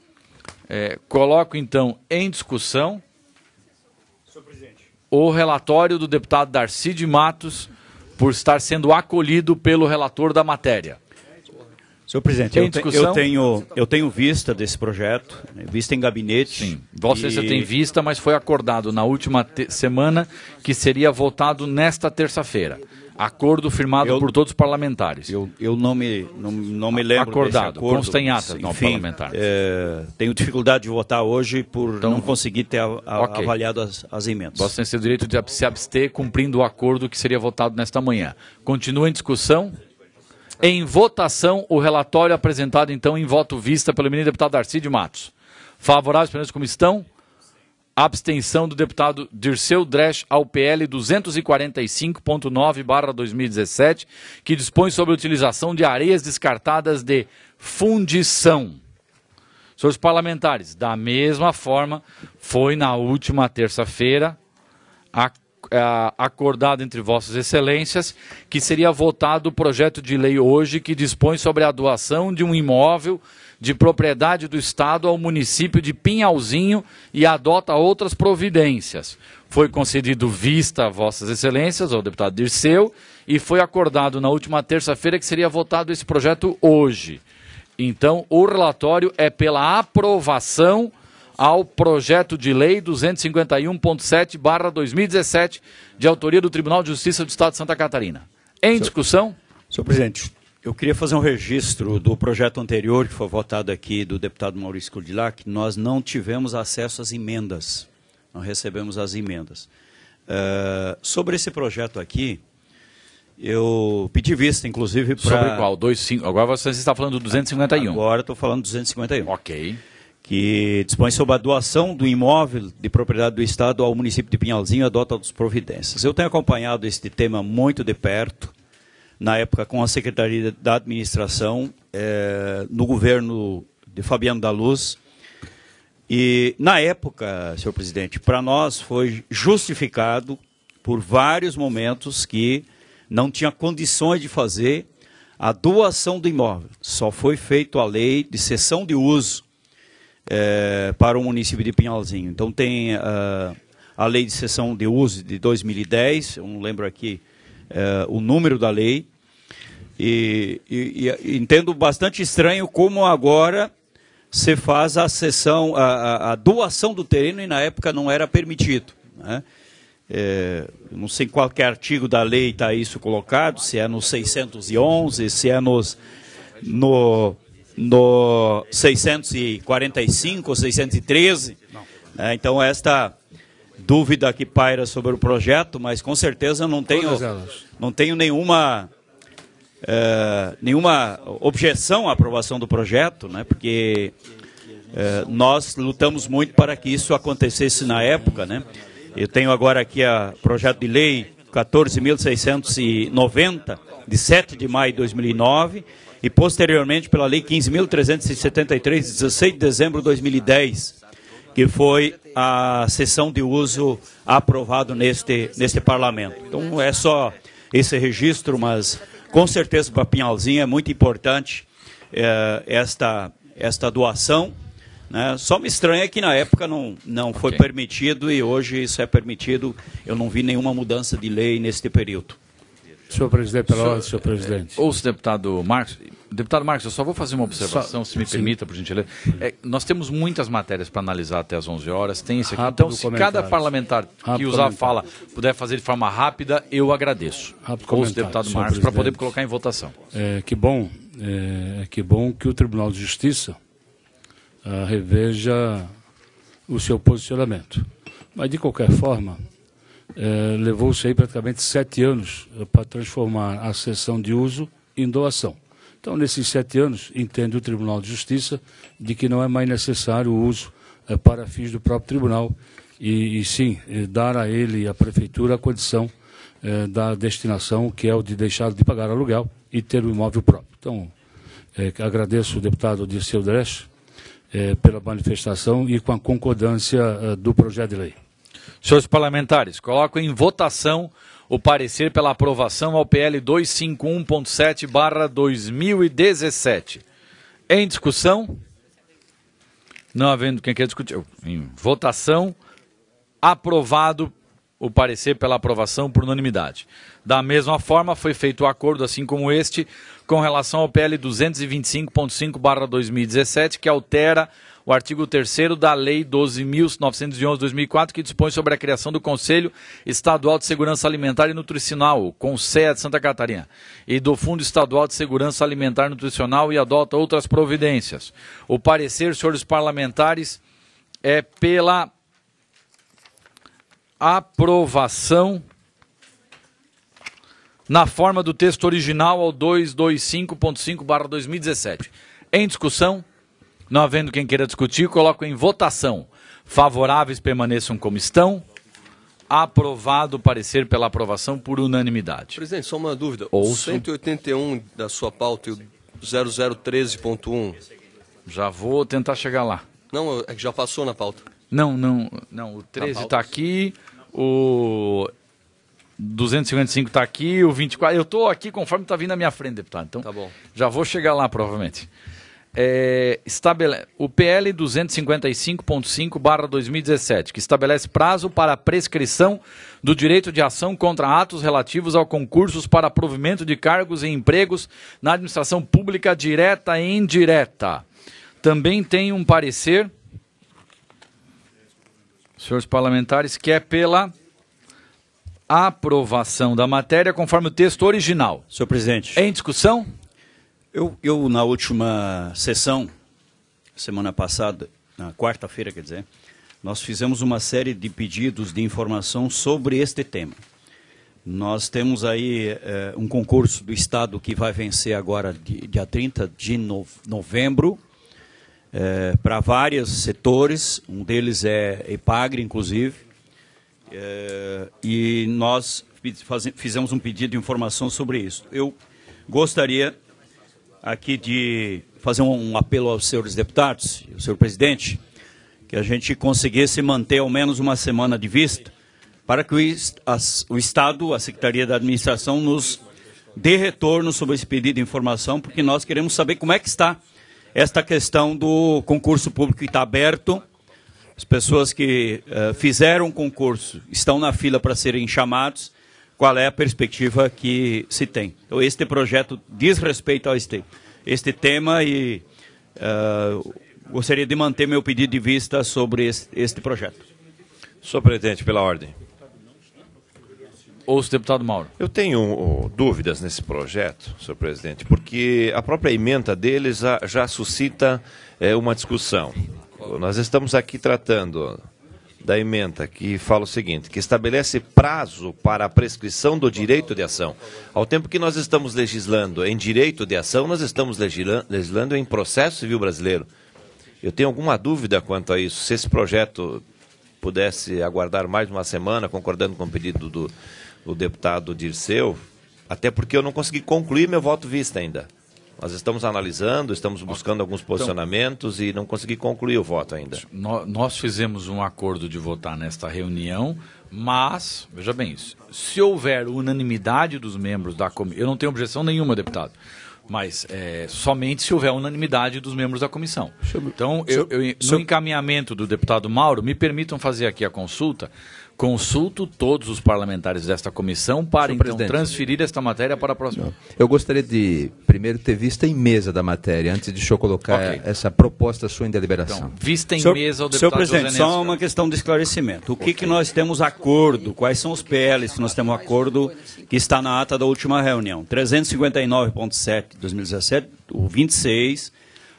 coloco então em discussão o relatório do deputado Darcy de Matos por estar sendo acolhido pelo relator da matéria. Senhor presidente, eu tenho vista desse projeto, vista em gabinete. Sim, Vossa Excelência tem vista, mas foi acordado na última semana que seria votado nesta terça-feira. Acordo firmado por todos os parlamentares. Eu não me lembro acordado, desse acordo. Consta em ata, não, parlamentar. Tenho dificuldade de votar hoje por não conseguir ter avaliado as emendas. Vossa Excelência tem o direito de se abster cumprindo o acordo que seria votado nesta manhã. Continua em discussão. Em votação, o relatório apresentado então em voto vista pelo ministro deputado Darcy de Matos. Favoráveis, pelo menos como estão. Abstenção do deputado Dirceu Dresch ao PL 245.9/2017, que dispõe sobre a utilização de areias descartadas de fundição. Senhores parlamentares, da mesma forma, foi na última terça-feira acordado entre Vossas Excelências que seria votado o projeto de lei hoje que dispõe sobre a doação de um imóvel de propriedade do Estado ao município de Pinhalzinho e adota outras providências. Foi concedido vista a Vossas Excelências, ao deputado Dirceu, e foi acordado na última terça-feira que seria votado esse projeto hoje. Então, o relatório é pela aprovação ao projeto de lei 251.7/2017, de autoria do Tribunal de Justiça do Estado de Santa Catarina. Em discussão? Senhor presidente, eu queria fazer um registro do projeto anterior, que foi votado aqui, do deputado Maurício Kurdilac. Nós não tivemos acesso às emendas, não recebemos as emendas. Sobre esse projeto aqui, eu pedi vista, inclusive, para... Sobre qual? Agora você está falando do 251. Agora estou falando do 251. Ok. Que dispõe sobre a doação do imóvel de propriedade do Estado ao município de Pinhalzinho e adota outras providências. Eu tenho acompanhado este tema muito de perto, na época com a Secretaria da Administração, no governo de Fabiano da Luz. E, na época, senhor presidente, para nós foi justificado por vários momentos que não tinha condições de fazer a doação do imóvel. Só foi feita a lei de cessão de uso para o município de Pinhalzinho. Então tem a lei de cessão de uso de 2010, eu não lembro aqui o número da lei, e entendo bastante estranho como agora se faz a cessão, a doação do terreno e na época não era permitido, né? Não sei em qual que artigo da lei está isso colocado, se é no 611, se é no 645 ou 613. Então, esta dúvida que paira sobre o projeto, mas com certeza não tenho nenhuma objeção à aprovação do projeto, né? Porque nós lutamos muito para que isso acontecesse na época, né? Eu tenho agora aqui o projeto de lei 14.690, de 7 de maio de 2009, e posteriormente pela lei 15.373, de 16 de dezembro de 2010, que foi a cessão de uso aprovado neste parlamento. Então é só esse registro, mas com certeza para Pinhalzinho é muito importante esta doação, né? Só me estranha que na época não foi permitido e hoje isso é permitido. Eu não vi nenhuma mudança de lei neste período. Senhor presidente, pela ordem, senhor presidente. Ouço, deputado Marcos. Deputado Marcos, eu só vou fazer uma observação, se me permita, por gentileza. Nós temos muitas matérias para analisar até às 11 horas, tem esse aqui. Então, se cada parlamentar que usar a fala puder fazer de forma rápida, eu agradeço. Ouço, deputado Marcos, para poder colocar em votação. Que bom que o Tribunal de Justiça reveja o seu posicionamento. Mas, de qualquer forma, levou-se aí praticamente 7 anos para transformar a cessão de uso em doação. Então, nesses 7 anos, entende o Tribunal de Justiça de que não é mais necessário o uso para fins do próprio tribunal e sim, dar a ele e à Prefeitura a condição da destinação, que é o de deixar de pagar aluguel e ter o imóvel próprio. Então, agradeço o deputado Dirceu Dresch pela manifestação e com a concordância do projeto de lei. Senhores parlamentares, coloco em votação o parecer pela aprovação ao PL 251.7/2017. Em discussão? Não havendo quem quer discutir. Em votação, aprovado o parecer pela aprovação por unanimidade. Da mesma forma, foi feito o acordo, assim como este, com relação ao PL 225.5/2017, que altera o artigo 3º da Lei 12.911/2004, que dispõe sobre a criação do Conselho Estadual de Segurança Alimentar e Nutricional, o CONSEA de Santa Catarina, e do Fundo Estadual de Segurança Alimentar e Nutricional, e adota outras providências. O parecer, senhores parlamentares, é pela aprovação na forma do texto original ao 225.5/2017. Em discussão? Não havendo quem queira discutir, coloco em votação. Favoráveis permaneçam como estão. Aprovado o parecer pela aprovação por unanimidade. Presidente, só uma dúvida. Ouço. O 181 da sua pauta e o 0013.1... Já vou tentar chegar lá. Não, é que já passou na pauta. Não. O 13 está aqui, o 255 está aqui, o 24... Eu estou aqui conforme está vindo à minha frente, deputado. Então, tá bom. Já vou chegar lá, provavelmente. O PL 255.5/2017, que estabelece prazo para a prescrição do direito de ação contra atos relativos ao concursos para provimento de cargos e empregos na administração pública direta e indireta. Também tem um parecer, senhores parlamentares, que é pela aprovação da matéria conforme o texto original. Senhor presidente. Em discussão? Eu, na última sessão, semana passada, na quarta-feira, quer dizer, nós fizemos uma série de pedidos de informação sobre este tema. Nós temos aí um concurso do Estado que vai vencer agora, dia 30 de novembro, para vários setores, um deles é EPAGRE, inclusive, e nós fizemos um pedido de informação sobre isso. Eu gostaria aqui de fazer um apelo aos senhores deputados, ao senhor presidente, que a gente conseguisse manter ao menos uma semana de vista, para que o Estado, a Secretaria da Administração, nos dê retorno sobre esse pedido de informação, porque nós queremos saber como é que está esta questão do concurso público que está aberto. As pessoas que fizeram o concurso estão na fila para serem chamados. Qual é a perspectiva que se tem? Então, este projeto diz respeito a este tema e gostaria de manter meu pedido de vista sobre este projeto. Senhor presidente, pela ordem. Ouço, deputado Mauro. Eu tenho dúvidas nesse projeto, senhor presidente, porque a própria ementa deles já suscita uma discussão. Nós estamos aqui tratando da ementa que fala o seguinte, que estabelece prazo para a prescrição do direito de ação. Ao tempo que nós estamos legislando em direito de ação, nós estamos legislando em processo civil brasileiro. Eu tenho alguma dúvida quanto a isso. Se esse projeto pudesse aguardar mais uma semana, concordando com o pedido do deputado Dirceu, até porque eu não consegui concluir meu voto vista ainda. Nós estamos analisando, estamos buscando alguns posicionamentos e não consegui concluir o voto ainda. Nós fizemos um acordo de votar nesta reunião, mas, veja bem isso, se houver unanimidade dos membros da comissão, eu não tenho objeção nenhuma, deputado, mas somente se houver unanimidade dos membros da comissão. Então, no encaminhamento do deputado Mauro, me permitam fazer aqui a consulta. Consulto todos os parlamentares desta comissão para, então, transferir esta matéria para a próxima. Eu gostaria de, primeiro, ter vista em mesa da matéria, antes de eu colocar essa proposta sua em deliberação. Então, vista em mesa ao deputado Senhor presidente, só uma questão de esclarecimento. O que nós temos acordo, quais são os PLs que nós temos acordo que está na ata da última reunião? 359.7 de 2017, o 26,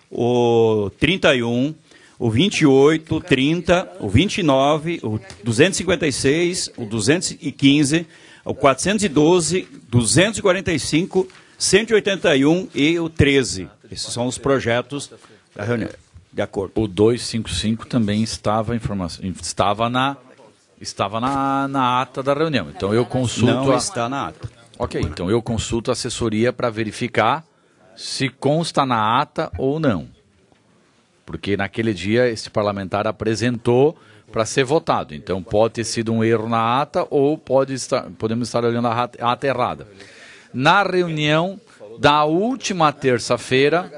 o 31... o 28, o 30, o 29, o 256, o 215, o 412, 245, 181 e o 13. Esses são os projetos da reunião, de acordo. O 255 também estava na ata da reunião. Então eu consulto... Não está na ata. Ok, então eu consulto a assessoria para verificar se consta na ata ou não. Porque naquele dia esse parlamentar apresentou para ser votado. Então pode ter sido um erro na ata ou podemos estar olhando a ata errada. Na reunião da última terça-feira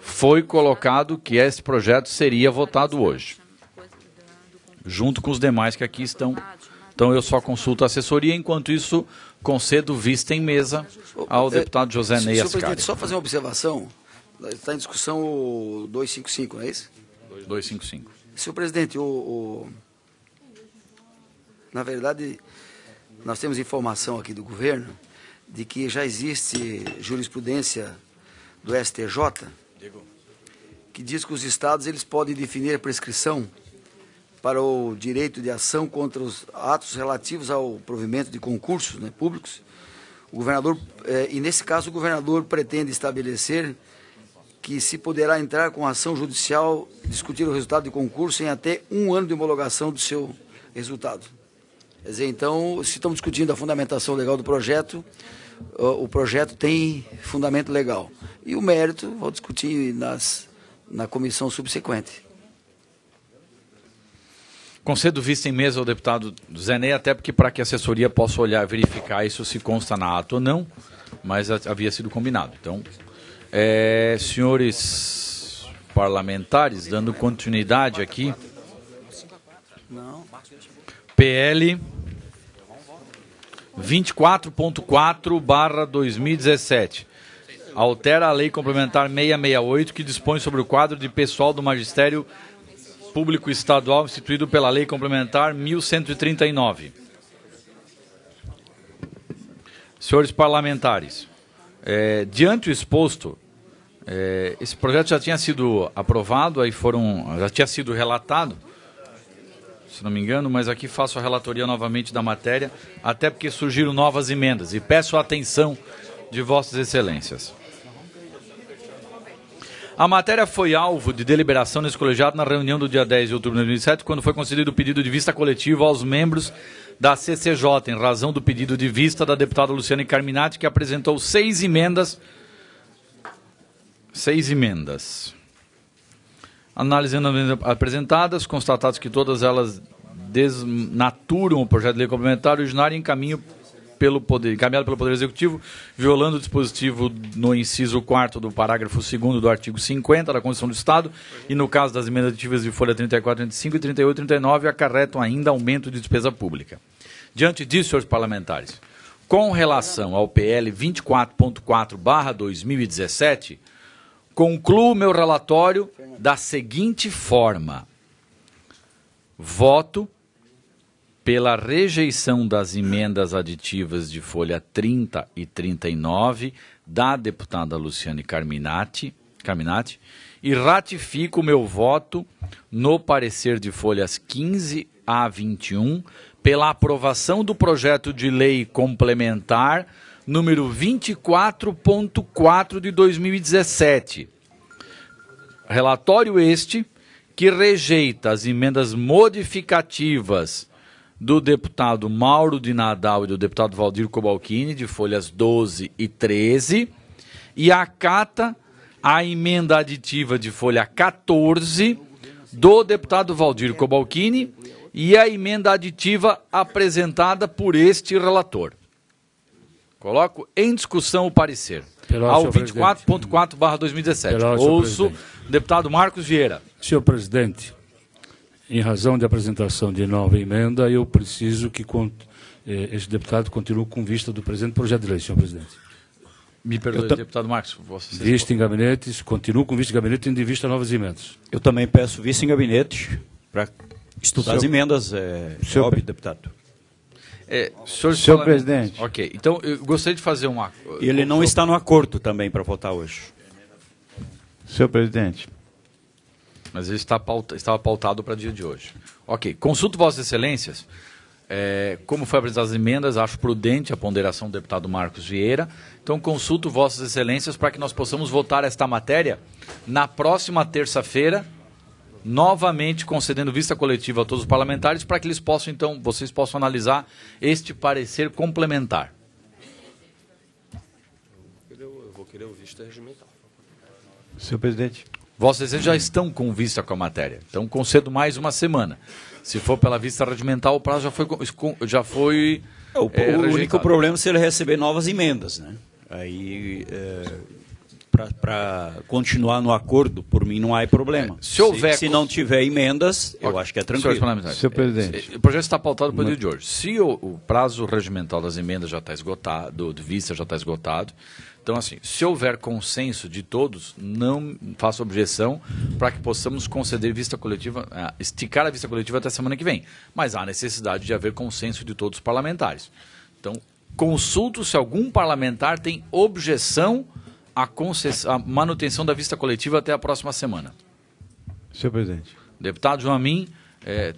foi colocado que esse projeto seria votado hoje, junto com os demais que aqui estão. Então eu só consulto a assessoria, enquanto isso concedo vista em mesa ao deputado José Ney Ascari. Senhor presidente, só fazer uma observação. Está em discussão o 255, não é isso? 255. Senhor presidente, na verdade, nós temos informação aqui do governo de que já existe jurisprudência do STJ que diz que os estados eles podem definir a prescrição para o direito de ação contra os atos relativos ao provimento de concursos, né, públicos. O governador, e nesse caso o governador pretende estabelecer que se poderá entrar com ação judicial e discutir o resultado de concurso em até 1 ano de homologação do seu resultado. Quer dizer, então, se estamos discutindo a fundamentação legal do projeto, o projeto tem fundamento legal. E o mérito, vou discutir na comissão subsequente. Concedo vista em mesa ao deputado Zé Ney, até porque para que a assessoria possa olhar e verificar isso se consta na ata ou não, mas havia sido combinado. Então, senhores parlamentares, dando continuidade aqui, PL 24.4/2017. Altera a Lei Complementar 668, que dispõe sobre o quadro de pessoal do Magistério Público Estadual instituído pela Lei Complementar 1139. Senhores parlamentares, diante do exposto, esse projeto já tinha sido aprovado, já tinha sido relatado, se não me engano, mas aqui faço a relatoria novamente da matéria, até porque surgiram novas emendas, e peço a atenção de Vossas Excelências. A matéria foi alvo de deliberação nesse colegiado na reunião do dia 10 de outubro de 2007, quando foi concedido o pedido de vista coletivo aos membros da CCJ, em razão do pedido de vista da deputada Luciane Carminati, que apresentou 6 emendas. Analisando as emendas apresentadas, constatados que todas elas desnaturam o projeto de lei complementar originário e encaminhado pelo Poder Executivo, violando o dispositivo no inciso 4º do parágrafo 2º do artigo 50 da Constituição do Estado, e no caso das emendas aditivas de folha 34, 35 e 38 e 39, acarretam ainda aumento de despesa pública. Diante disso, senhores parlamentares, com relação ao PL 24.4/2017, concluo meu relatório da seguinte forma: voto pela rejeição das emendas aditivas de folha 30 e 39 da deputada Luciane Carminati e ratifico meu voto no parecer de folhas 15 a 21 pela aprovação do projeto de lei complementar número 24.4 de 2017. Relatório este que rejeita as emendas modificativas do deputado Mauro de Nadal e do deputado Valdir Cobalcini, de folhas 12 e 13, e acata a emenda aditiva de folha 14 do deputado Valdir Cobalcini e a emenda aditiva apresentada por este relator. Coloco em discussão o parecer. Ao 24.4/2017. Ouço o deputado Marcos Vieira. Senhor presidente, em razão de apresentação de nova emenda, eu preciso que este deputado continue com vista do presente projeto de lei, senhor presidente. Me perdoe, deputado Marcos. Vista em gabinetes, continuo com vista em gabinete, tendo em vista novas emendas. Eu também peço vista em gabinete para estudar as emendas, óbvio, deputado. Senhor presidente. Ok, então eu gostaria de fazer uma... Ele não está no acordo também para votar hoje. Senhor presidente. Mas ele estava pautado para o dia de hoje. Ok, consulto Vossas Excelências. Como foi apresentadas as emendas, acho prudente a ponderação do deputado Marcos Vieira. Então consulto Vossas Excelências para que nós possamos votar esta matéria na próxima terça-feira, novamente concedendo vista coletiva a todos os parlamentares, para que eles possam, então, vocês possam analisar este parecer complementar. Eu vou querer o vista regimental. Senhor presidente. Vossas Excelências já estão com vista com a matéria, então concedo mais uma semana. Se for pela vista regimental, o prazo já foi o único problema é se ele receber novas emendas, né? Aí para continuar no acordo, por mim não há problema. Se não tiver emendas, eu acho que é tranquilo. Senhor presidente. O projeto está pautado para o dia de hoje. Se o prazo regimental das emendas já está esgotado, de vista já está esgotado, então, assim, se houver consenso de todos, não faço objeção para que possamos conceder vista coletiva, esticar a vista coletiva até a semana que vem. Mas há necessidade de haver consenso de todos os parlamentares. Então, consulto se algum parlamentar tem objeção à manutenção da vista coletiva até a próxima semana. Senhor presidente. Deputado João Amin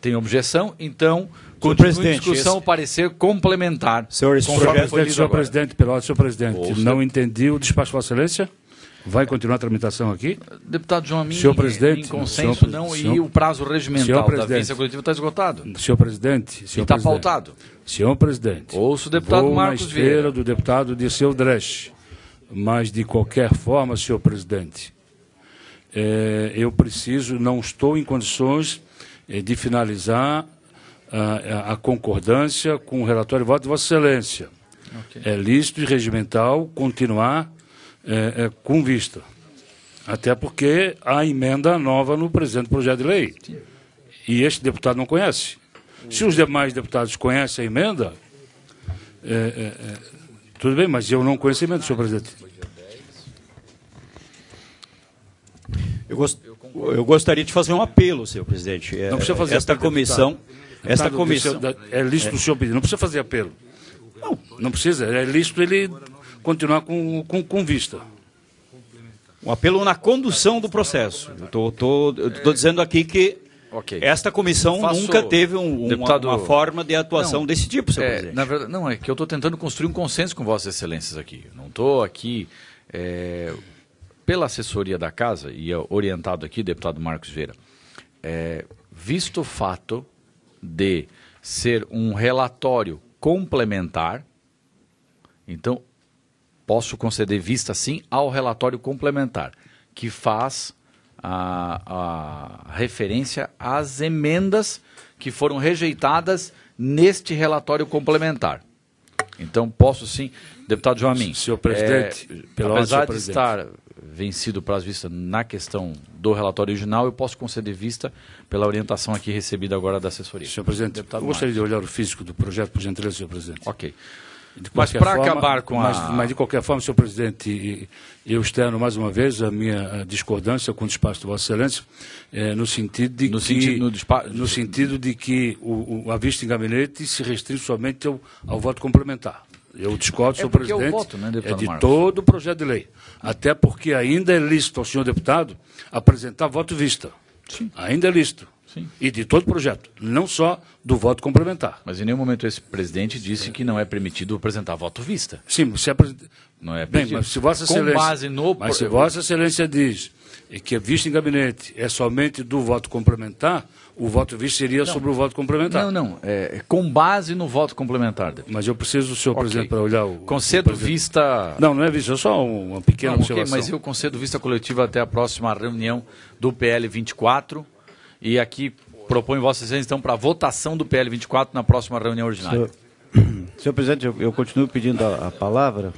tem objeção, então continua em discussão o parecer complementar. Senhor presidente, Pelotas, senhor presidente, não entendi o despacho de Vossa Excelência. Vai continuar a tramitação aqui? Deputado João Amin, senhor presidente, em consenso e o prazo regimental da vista coletiva está esgotado. Senhor presidente. E está pautado. Senhor presidente. Ouço o deputado Marcos Vieira. Na esteira do deputado Dirceu Dresch. Mas, de qualquer forma, senhor presidente, eu não estou em condições de finalizar a concordância com o relatório de voto de Vossa Excelência. Okay. É lícito e regimental continuar com vista. Até porque há emenda nova no presente projeto de lei. Sim. E este deputado não conhece. Se os demais deputados conhecem a emenda, tudo bem, mas eu não conheço a emenda, senhor presidente. Eu gostaria de fazer um apelo, senhor presidente. Não precisa fazer esta apelo, comissão. Deputado. Esta comissão. É lícito o senhor pedir, não precisa fazer apelo. Não precisa, é lícito ele continuar com vista. Um apelo na condução do processo. Eu estou dizendo aqui que esta comissão nunca teve uma forma de atuação desse tipo, senhor presidente. Na verdade, não, é que eu estou tentando construir um consenso com Vossas Excelências aqui. Não estou aqui, pela assessoria da Casa, e orientado aqui, deputado Marcos Vieira, visto o fato de ser um relatório complementar, então posso conceder vista, sim, ao relatório complementar, que faz a referência às emendas que foram rejeitadas neste relatório complementar. Então, posso sim, deputado João Amin, senhor presidente, apesar de estar vencido o prazo de vista na questão do relatório original, eu posso conceder vista pela orientação aqui recebida agora da assessoria. Senhor presidente, deputado, eu gostaria de olhar o físico do projeto, por gentileza, senhor presidente. Ok. Mas para acabar com mas de qualquer forma, senhor presidente, eu externo mais uma vez a minha discordância com o despacho de Vossa Excelência, no sentido de que a vista em gabinete se restringe somente ao voto complementar. Eu discordo, senhor presidente, voto, né, de todo o projeto de lei. Até porque ainda é lícito ao senhor deputado apresentar voto vista. Sim. Ainda é lícito. Sim. E de todo o projeto, não só do voto complementar. Mas em nenhum momento esse presidente disse que não é permitido apresentar voto vista. Sim, não é permitido. Bem, mas se Vossa Excelência, se Vossa Excelência diz que a vista em gabinete é somente do voto complementar, o voto vista seria sobre o voto complementar. Não, com base no voto complementar. Mas eu preciso do senhor presidente para olhar o... Concedo vista... Não é vista, é só uma pequena observação. Mas eu concedo vista coletiva até a próxima reunião do PL 24, e aqui proponho Vossa Excelência, então, para a votação do PL 24 na próxima reunião ordinária. Senhor presidente, eu continuo pedindo a palavra.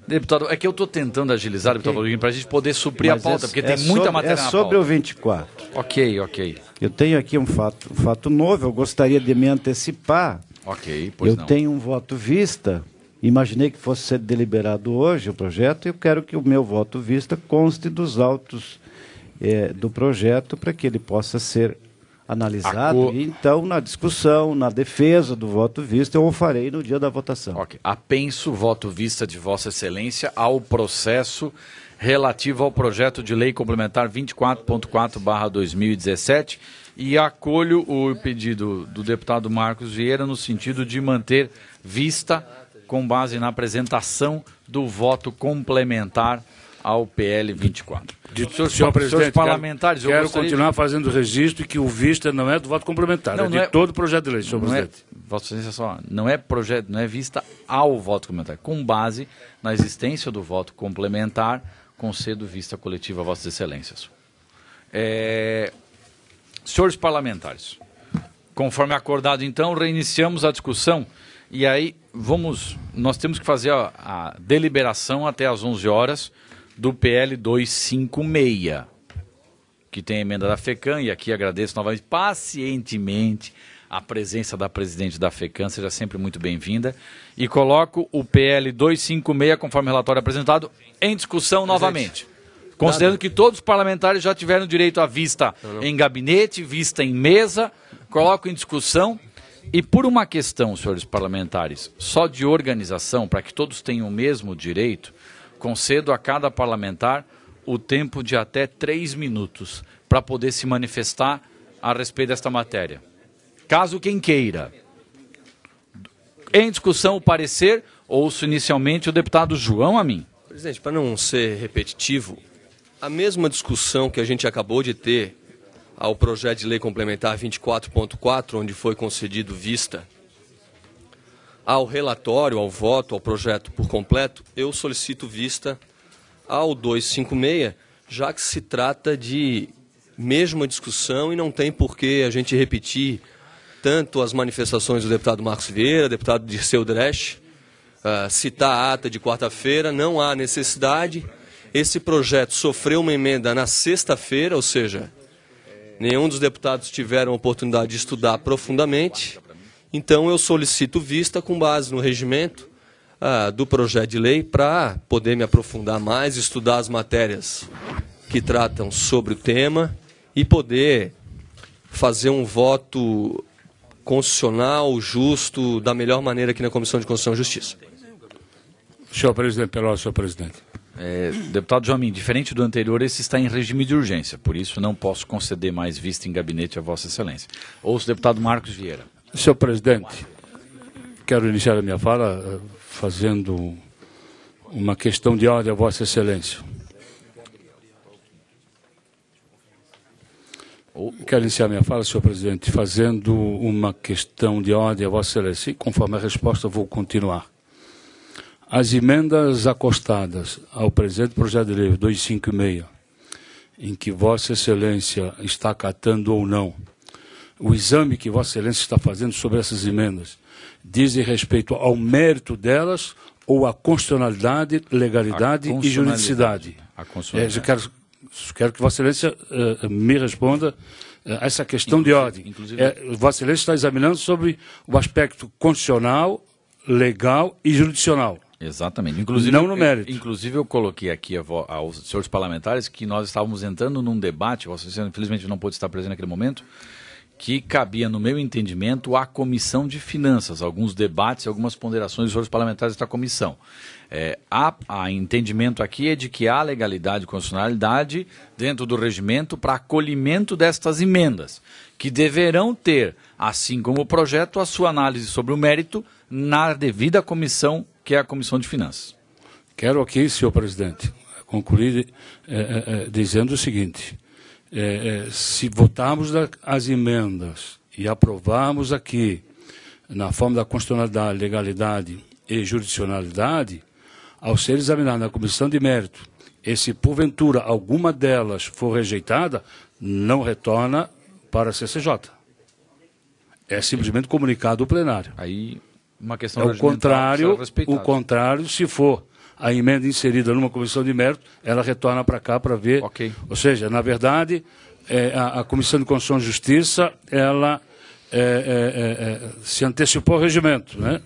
Deputado, é que eu estou tentando agilizar, deputado Rodriguinho, para a gente poder suprir a pauta, porque tem muita matéria na pauta. É sobre o 24. Ok. Eu tenho aqui um fato novo, eu gostaria de me antecipar. Ok, pois não. Eu tenho um voto vista, imaginei que fosse ser deliberado hoje o projeto, e eu quero que o meu voto vista conste dos autos do projeto, para que ele possa ser analisado, e então, na discussão, na defesa do voto vista, eu o farei no dia da votação. Ok. Apenso o voto vista de Vossa Excelência ao processo relativo ao projeto de lei complementar 24.4/2017 e acolho o pedido do deputado Marcos Vieira no sentido de manter vista com base na apresentação do voto complementar ao PL 24. Senhor presidente, parlamentares, quero continuar fazendo registro que o vista não é do voto complementar, é de todo o projeto de lei, senhor presidente. Vossa Excelência, só não é vista ao voto complementar. Com base na existência do voto complementar, concedo vista coletiva a Vossas Excelências. Senhores parlamentares, conforme acordado, então, reiniciamos a discussão. E aí, vamos nós temos que fazer a deliberação até às 11 horas do PL 256, que tem a emenda da FECAM, e aqui agradeço novamente pacientemente a presença da presidente da FECAM, seja sempre muito bem-vinda, e coloco o PL 256, conforme o relatório apresentado, em discussão novamente. Considerando que todos os parlamentares já tiveram direito à vista em gabinete, vista em mesa, coloco em discussão. E por uma questão, senhores parlamentares, só de organização, para que todos tenham o mesmo direito, concedo a cada parlamentar o tempo de até 3 minutos para poder se manifestar a respeito desta matéria. Caso quem queira. Em discussão o parecer, ouço inicialmente o deputado João Amin. Presidente, para não ser repetitivo, a mesma discussão que a gente acabou de ter ao projeto de lei complementar 24.4, onde foi concedido vista ao relatório, ao voto, ao projeto por completo, eu solicito vista ao 256, já que se trata de mesma discussão e não tem por que a gente repetir tanto as manifestações do deputado Marcos Vieira, deputado Dirceu Dresch, citar a ata de quarta-feira, não há necessidade. Esse projeto sofreu uma emenda na sexta-feira, ou seja, nenhum dos deputados tiveram a oportunidade de estudar profundamente. Então, eu solicito vista com base no regimento do projeto de lei para poder me aprofundar mais, estudar as matérias que tratam sobre o tema e poder fazer um voto constitucional, justo, da melhor maneira aqui na Comissão de Constituição e Justiça. Senhor presidente Pelosi, senhor presidente. Deputado Joamin, diferente do anterior, esse está em regime de urgência, por isso não posso conceder mais vista em gabinete a Vossa Excelência. Ouço o deputado Marcos Vieira. Senhor presidente, quero iniciar a minha fala fazendo uma questão de ordem a Vossa Excelência. Quero iniciar a minha fala, senhor presidente, fazendo uma questão de ordem a Vossa Excelência, e conforme a resposta vou continuar. As emendas acostadas ao presente projeto de lei 256, em que Vossa Excelência está acatando ou não, o exame que Vossa Excelência está fazendo sobre essas emendas dizem respeito ao mérito delas ou à constitucionalidade, legalidade e juridicidade? Quero que Vossa Excelência me responda a essa questão de ordem. Vossa Excelência está examinando sobre o aspecto constitucional, legal e jurisdicional. Exatamente. Inclusive, não no mérito. Inclusive, eu coloquei aqui aos senhores parlamentares que nós estávamos entrando num debate, você infelizmente não pôde estar presente naquele momento, que cabia, no meu entendimento, à Comissão de Finanças, alguns debates, algumas ponderações dos senhores parlamentares desta comissão. A entendimento aqui é de que há legalidade e constitucionalidade dentro do regimento para acolhimento destas emendas, que deverão ter, assim como o projeto, a sua análise sobre o mérito na devida comissão, que é a Comissão de Finanças. Quero aqui, senhor presidente, concluir dizendo o seguinte: se votarmos as emendas e aprovarmos aqui, na forma da constitucionalidade, legalidade e jurisdicionalidade, ao ser examinado na Comissão de Mérito, e se porventura alguma delas for rejeitada, não retorna para a CCJ. É simplesmente comunicado ao plenário. Aí, uma questão o contrário, se for a emenda inserida numa comissão de mérito, ela retorna para cá para ver. Okay. Ou seja, na verdade, a Comissão de Constituição e Justiça, ela se antecipou ao regimento, né?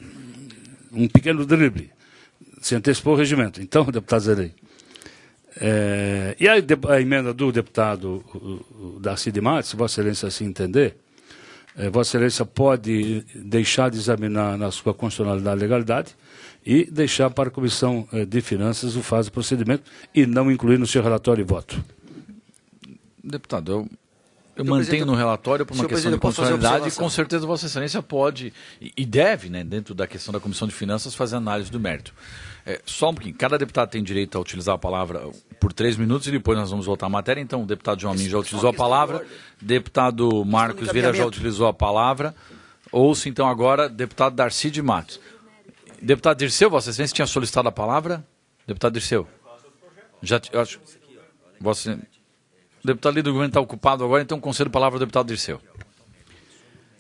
Um pequeno drible. Se antecipou ao regimento. Então, deputado Zerei. E a emenda do deputado Darcy de Matos, se Vossa Excelência assim entender, Vossa Excelência pode deixar de examinar na sua constitucionalidade e legalidade e deixar para a Comissão de Finanças o fase do procedimento e não incluir no seu relatório e voto. Deputado, eu mantenho no relatório por uma questão de constitucionalidade e com certeza Vossa Excelência pode e deve, né, dentro da questão da Comissão de Finanças, fazer análise do mérito. Só um pouquinho, cada deputado tem direito a utilizar a palavra por 3 minutos e depois nós vamos voltar à matéria. Então, o deputado João Amin já utilizou a palavra, deputado Marcos Vieira já utilizou a palavra. Ouço então agora deputado Darcy de Matos. Deputado Dirceu, Vossa Excelência tinha solicitado a palavra? Deputado Dirceu. Já, eu acho. Vossa, o deputado líder do governo está ocupado agora, então concedo a palavra ao deputado Dirceu.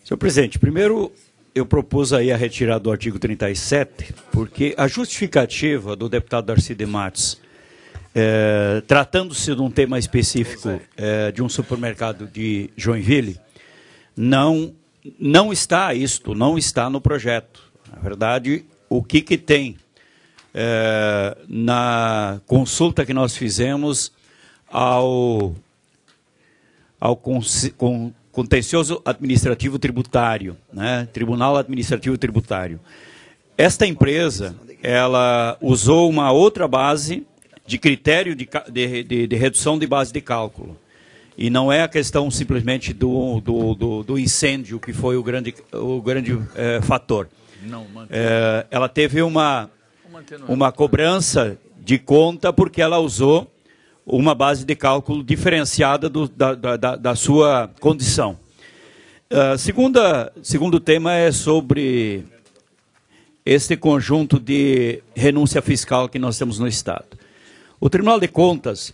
Senhor presidente, primeiro eu propus aí a retirada do artigo 37, porque a justificativa do deputado Darcy de Matos, tratando-se de um tema específico de um supermercado de Joinville, não está no projeto. Na verdade, o que tem na consulta que nós fizemos ao Contencioso Administrativo Tributário, né? Tribunal Administrativo Tributário. Esta empresa, ela usou uma outra base de critério de redução de base de cálculo. E não é a questão simplesmente do incêndio que foi o grande fator. Ela teve uma cobrança de conta porque ela usou uma base de cálculo diferenciada da sua condição. Segundo tema é sobre este conjunto de renúncia fiscal que nós temos no Estado. O Tribunal de Contas,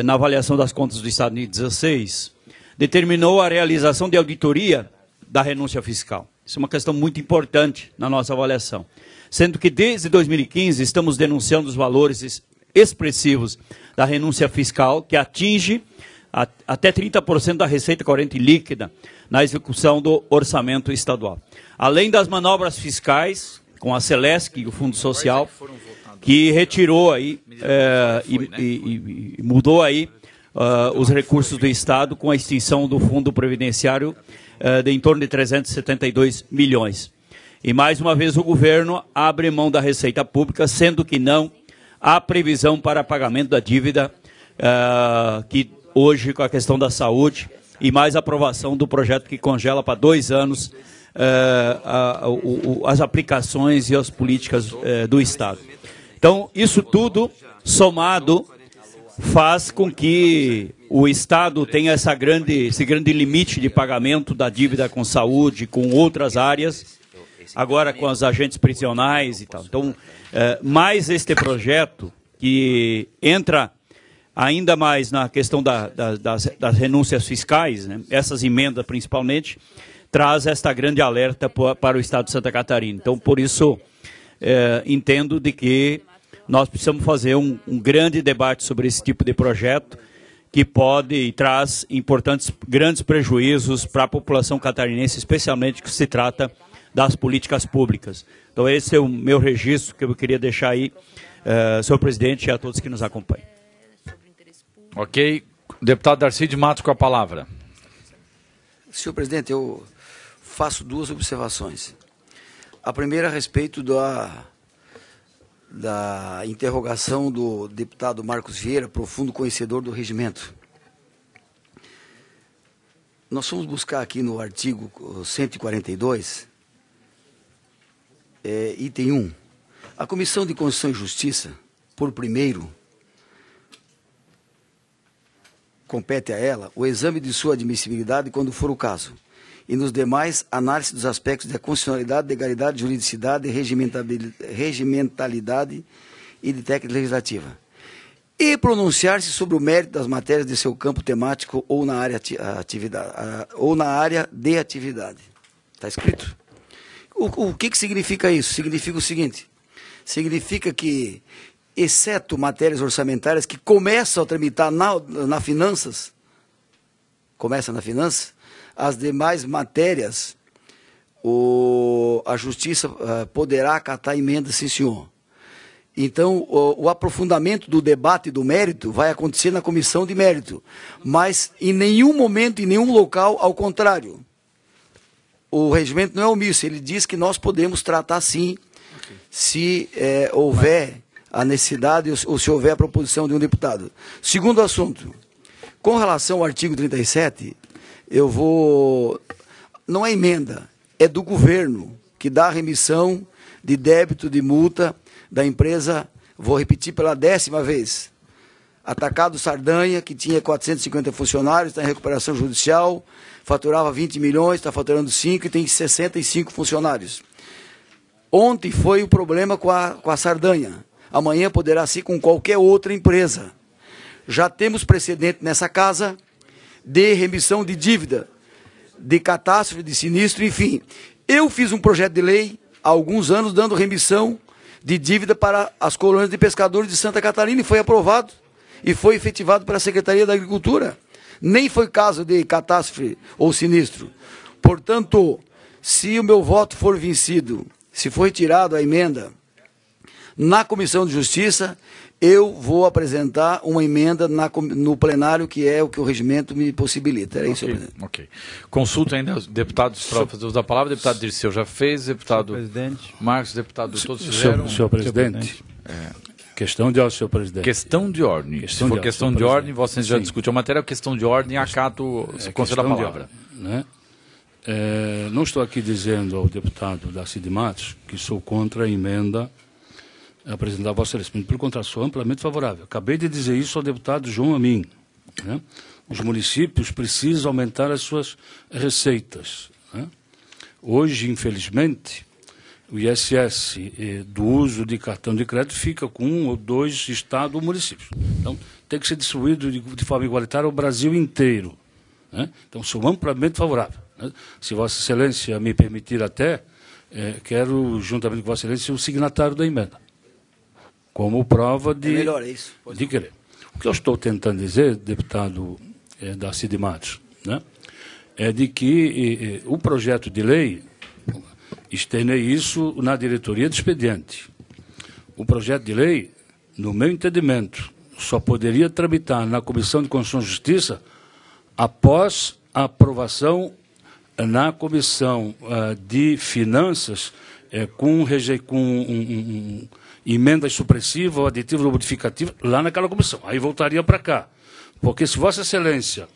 na avaliação das contas do Estado em 2016, determinou a realização de auditoria da renúncia fiscal. Isso é uma questão muito importante na nossa avaliação. Sendo que desde 2015 estamos denunciando os valores expressivos da renúncia fiscal, que atinge até 30% da receita corrente líquida na execução do orçamento estadual. Além das manobras fiscais, com a Celesc e o Fundo Social, que retirou aí e mudou aí os recursos do Estado com a extinção do Fundo Previdenciário de em torno de 372 milhões. E mais uma vez o governo abre mão da receita pública, sendo que não há previsão para pagamento da dívida que hoje, com a questão da saúde, e mais aprovação do projeto que congela para 2 anos as aplicações e as políticas do Estado. Então, isso tudo somado faz com que o Estado tenha esse grande limite de pagamento da dívida com saúde, com outras áreas, agora com os agentes prisionais e tal. Então, mais este projeto, que entra ainda mais na questão das renúncias fiscais, né, essas emendas principalmente, traz esta grande alerta para o Estado de Santa Catarina. Então, por isso, entendo de que nós precisamos fazer um grande debate sobre esse tipo de projeto, que pode e traz grandes prejuízos para a população catarinense, especialmente que se trata das políticas públicas. Então, esse é o meu registro que eu queria deixar aí, senhor presidente, e a todos que nos acompanham. Ok. Deputado Darcy de Matos com a palavra. Senhor presidente, eu faço 2 observações. A primeira a respeito da interrogação do deputado Marcos Vieira, profundo conhecedor do regimento. Nós fomos buscar aqui no artigo 142, item 1, a Comissão de Constituição e Justiça, por primeiro, compete a ela o exame de sua admissibilidade quando for o caso, e nos demais, análise dos aspectos de constitucionalidade, legalidade, juridicidade, regimentalidade e de técnica legislativa, e pronunciar-se sobre o mérito das matérias de seu campo temático ou na área de atividade. Está escrito? O que significa isso? Significa o seguinte: significa que, exceto matérias orçamentárias que começam a tramitar na finanças, as demais matérias, a Justiça poderá acatar emendas, sim, senhor. Então, o aprofundamento do debate do mérito vai acontecer na comissão de mérito, mas em nenhum momento, em nenhum local, ao contrário. O regimento não é omisso, ele diz que nós podemos tratar, sim, se houver a necessidade ou se houver a proposição de um deputado. Segundo assunto, com relação ao artigo 37, não é emenda, é do governo que dá a remissão de débito de multa da empresa, vou repetir pela 10ª vez, Atacado Sardanha, que tinha 450 funcionários, está em recuperação judicial, faturava 20 milhões, está faturando 5 e tem 65 funcionários. Ontem foi o problema com a Sardanha, amanhã poderá ser com qualquer outra empresa. Já temos precedente nessa casa de remissão de dívida, de catástrofe, de sinistro, enfim. Eu fiz um projeto de lei há alguns anos dando remissão de dívida para as colônias de pescadores de Santa Catarina e foi aprovado e foi efetivado pela Secretaria da Agricultura. Nem foi caso de catástrofe ou sinistro. Portanto, se o meu voto for vencido, se for retirado a emenda na Comissão de Justiça, eu vou apresentar uma emenda no plenário, que é o que o regimento me possibilita. É isso, presidente. Ok. Consulta ainda os deputados para fazer uso da palavra. Deputado Dirceu já fez, deputado Marcos, deputado todos fizeram. Senhor presidente, questão de ordem, senhor presidente. Questão de ordem. Se for questão de ordem, você já discutiu a matéria, questão de ordem, acato, conceda a palavra. Né? Não estou aqui dizendo ao deputado Darcy de Matos que sou contra a emenda apresentar a Vossa Excelência. Pelo contrário, sou amplamente favorável. Acabei de dizer isso ao deputado João Amin. Né? Os municípios precisam aumentar as suas receitas. Né? Hoje, infelizmente, o ISS do uso de cartão de crédito fica com 1 ou 2 estados ou municípios. Então, tem que ser distribuído de forma igualitária ao Brasil inteiro. Né? Então, sou amplamente favorável. Né? Se Vossa Excelência me permitir até, quero, juntamente com Vossa Excelência, ser o signatário da emenda. Como prova de, de querer. O que eu estou tentando dizer, deputado Darcy de Matos, né, é de que o projeto de lei, externei isso na diretoria de expediente. O projeto de lei, no meu entendimento, só poderia tramitar na Comissão de Constituição e Justiça após a aprovação na Comissão de Finanças com emendas supressivas ou aditivas ou modificativas lá naquela comissão. Aí voltaria para cá. Porque se Vossa Excelência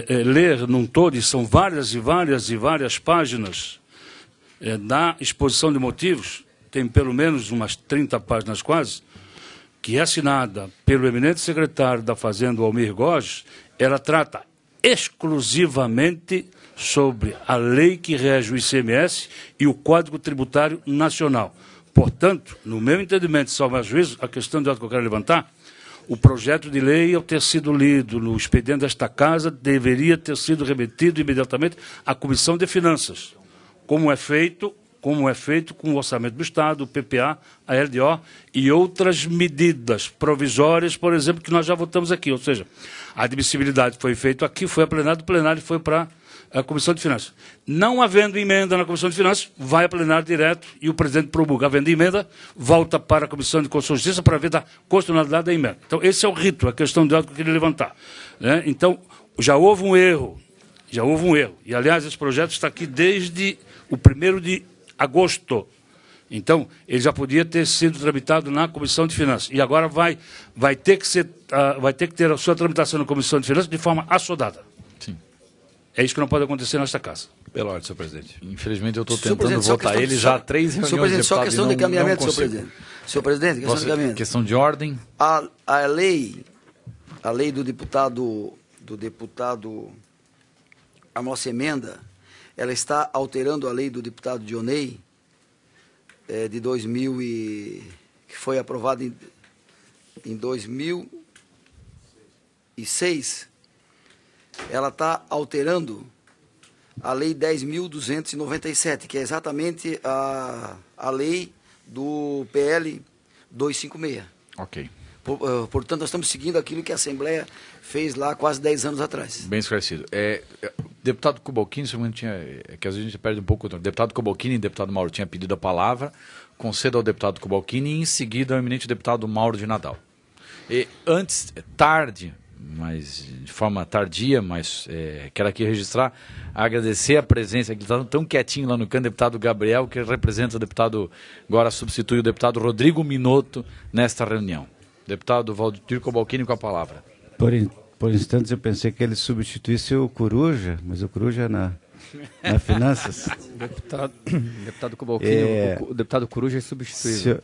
ler num todo, e são várias e várias e várias páginas da exposição de motivos, tem pelo menos umas 30 páginas quase, que é assinada pelo eminente secretário da Fazenda, Almir Gorges, ela trata exclusivamente sobre a lei que rege o ICMS e o Código Tributário Nacional. Portanto, no meu entendimento, salvo meu juízo, a questão de ordem que eu quero levantar, o projeto de lei, ao ter sido lido no expediente desta Casa, deveria ter sido remetido imediatamente à Comissão de Finanças, como é feito com o Orçamento do Estado, o PPA, a LDO e outras medidas provisórias, por exemplo, que nós já votamos aqui. Ou seja, a admissibilidade foi feita aqui, foi a plenário, do plenário foi para a Comissão de Finanças. Não havendo emenda na Comissão de Finanças, vai a plenário direto e o presidente promulga. Havendo emenda, volta para a Comissão de Constituição e Justiça para ver a constitucionalidade da emenda. Então, esse é o rito, a questão de ordem que eu queria levantar. Né? Então, já houve um erro. E, aliás, esse projeto está aqui desde o 1º de agosto. Então, ele já podia ter sido tramitado na Comissão de Finanças. E agora vai ter que ter a sua tramitação na Comissão de Finanças de forma assodada. É isso que não pode acontecer nesta casa. Pela ordem, senhor presidente. Infelizmente, eu estou tentando votar ele já há 3 reuniões. Senhor presidente, só questão de encaminhamento, senhor presidente. Senhor presidente, questão de encaminhamento. Questão de ordem. A lei do deputado, a nossa emenda, ela está alterando a lei do deputado Dionei, de 2000 que foi aprovada em 2006. Ela está alterando a Lei 10.297, que é exatamente a lei do PL 256. Ok. Portanto, nós estamos seguindo aquilo que a Assembleia fez lá quase 10 anos atrás. Bem esclarecido. Deputado Cobalcini, que às vezes a gente perde um pouco. Deputado Cobalcini e deputado Mauro tinham pedido a palavra. Concedo ao deputado Cobalcini e em seguida ao eminente deputado Mauro de Nadal. Tarde, mas de forma tardia, mas quero aqui registrar, agradecer a presença, que está tão quietinho lá no canto, deputado Gabriel, que representa o deputado, agora substitui o deputado Rodrigo Minotto nesta reunião. Deputado Valdir Cobalcini com a palavra. Por instantes eu pensei que ele substituísse o Coruja, mas o Coruja na Finanças. Deputado Cobalcini, o deputado Coruja é substituído.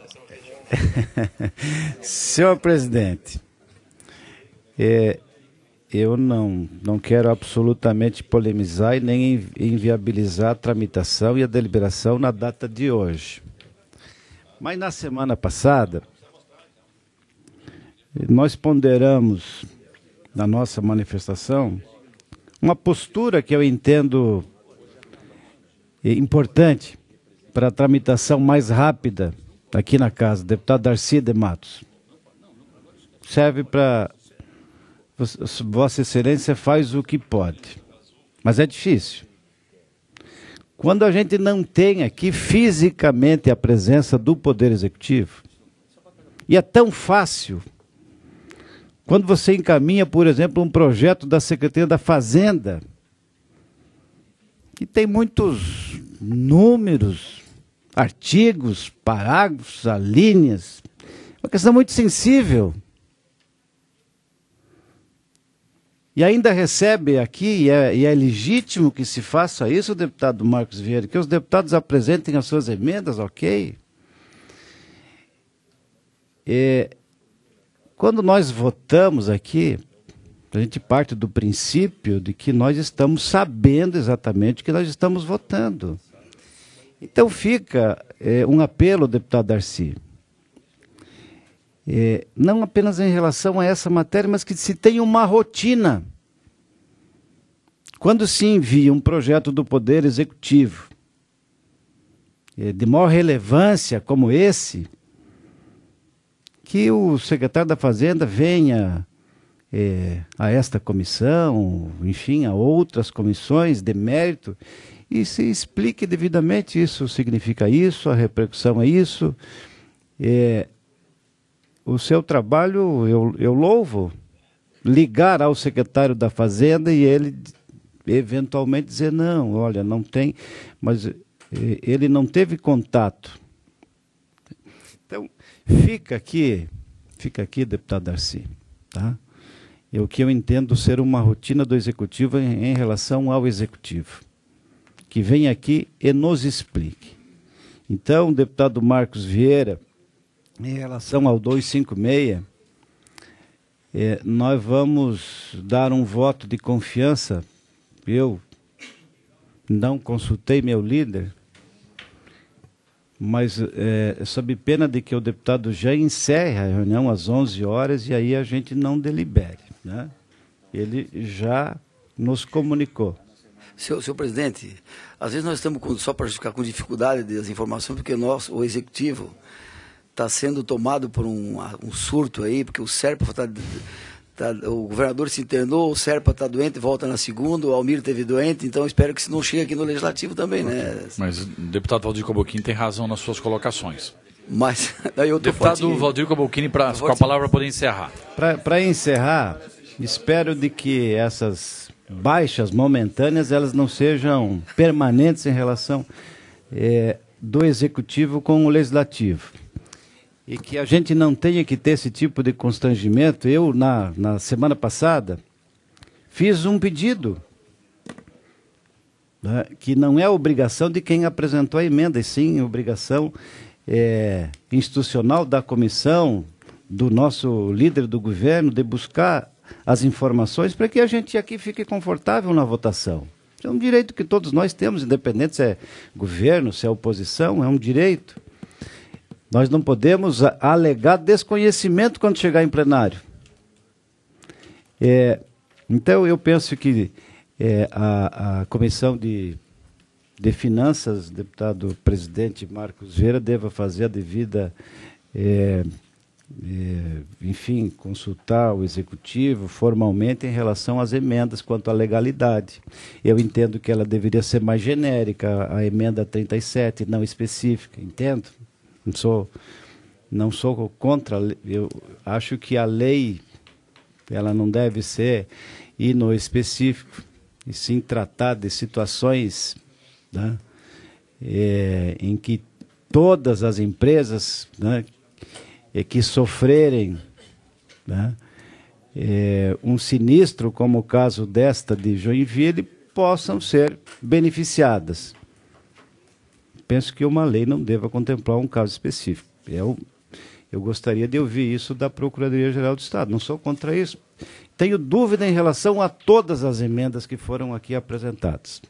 Senhor presidente, eu não quero absolutamente polemizar e nem inviabilizar a tramitação e a deliberação na data de hoje. Mas na semana passada, nós ponderamos na nossa manifestação uma postura que eu entendo importante para a tramitação mais rápida aqui na casa, deputado Darcy de Matos. Serve para... Vossa Excelência faz o que pode, mas é difícil. Quando a gente não tem aqui fisicamente a presença do Poder Executivo, e é tão fácil, quando você encaminha, por exemplo, um projeto da Secretaria da Fazenda, que tem muitos números, artigos, parágrafos, alíneas, uma questão muito sensível. E ainda recebe aqui, e é legítimo que se faça isso, deputado Marcos Vieira, que os deputados apresentem as suas emendas, ok? Quando nós votamos aqui, a gente parte do princípio de que nós estamos sabendo exatamente o que nós estamos votando. Então fica um apelo, deputado Darcy, não apenas em relação a essa matéria, mas que se tenha uma rotina. Quando se envia um projeto do Poder Executivo de maior relevância como esse, que o secretário da Fazenda venha a esta comissão, enfim, a outras comissões de mérito, e se explique devidamente isso significa isso, a repercussão é isso. O seu trabalho, eu louvo, ligar ao secretário da Fazenda e ele eventualmente dizer, não, olha, não tem, mas ele não teve contato. Então, fica aqui, deputado Darcy, tá? O que eu entendo ser uma rotina do Executivo em relação ao Executivo, que venha aqui e nos explique. Então, deputado Marcos Vieira, em relação ao 256, nós vamos dar um voto de confiança. Eu não consultei meu líder, mas sob pena de que o deputado já encerre a reunião às 11 horas e aí a gente não delibere, né? Ele já nos comunicou. Senhor presidente, às vezes nós estamos, só para ficar com dificuldade das informações, porque o Executivo está sendo tomado por um surto aí, porque o Serpa o governador se internou, o Serpa está doente, volta na segunda, o Almir esteve doente, então espero que isso não chegue aqui no Legislativo também, né? Mas o deputado Valdir Caboquini tem razão nas suas colocações. Mas daí eu tô deputado Valdir Caboquini, com a palavra para poder encerrar. Para encerrar, espero de que essas baixas momentâneas elas não sejam permanentes em relação do Executivo com o Legislativo. E que a gente não tenha que ter esse tipo de constrangimento. Eu, na semana passada, fiz um pedido, né, que não é obrigação de quem apresentou a emenda, e sim obrigação institucional da comissão, do nosso líder do governo, de buscar as informações para que a gente aqui fique confortável na votação. É um direito que todos nós temos, independente se é governo, se é oposição, é um direito. Nós não podemos alegar desconhecimento quando chegar em plenário. Então, eu penso que a Comissão de Finanças, deputado presidente Marcos Vieira, deva fazer a devida, enfim, consultar o Executivo formalmente em relação às emendas quanto à legalidade. Eu entendo que ela deveria ser mais genérica, a emenda 37, não específica, entendo? Não sou contra, eu acho que a lei ela não deve ser ir no específico, e sim tratar de situações, né, em que todas as empresas, né, que sofrerem, né, um sinistro, como o caso desta de Joinville, possam ser beneficiadas. Penso que uma lei não deva contemplar um caso específico. Eu gostaria de ouvir isso da Procuradoria-Geral do Estado. Não sou contra isso. Tenho dúvida em relação a todas as emendas que foram aqui apresentadas.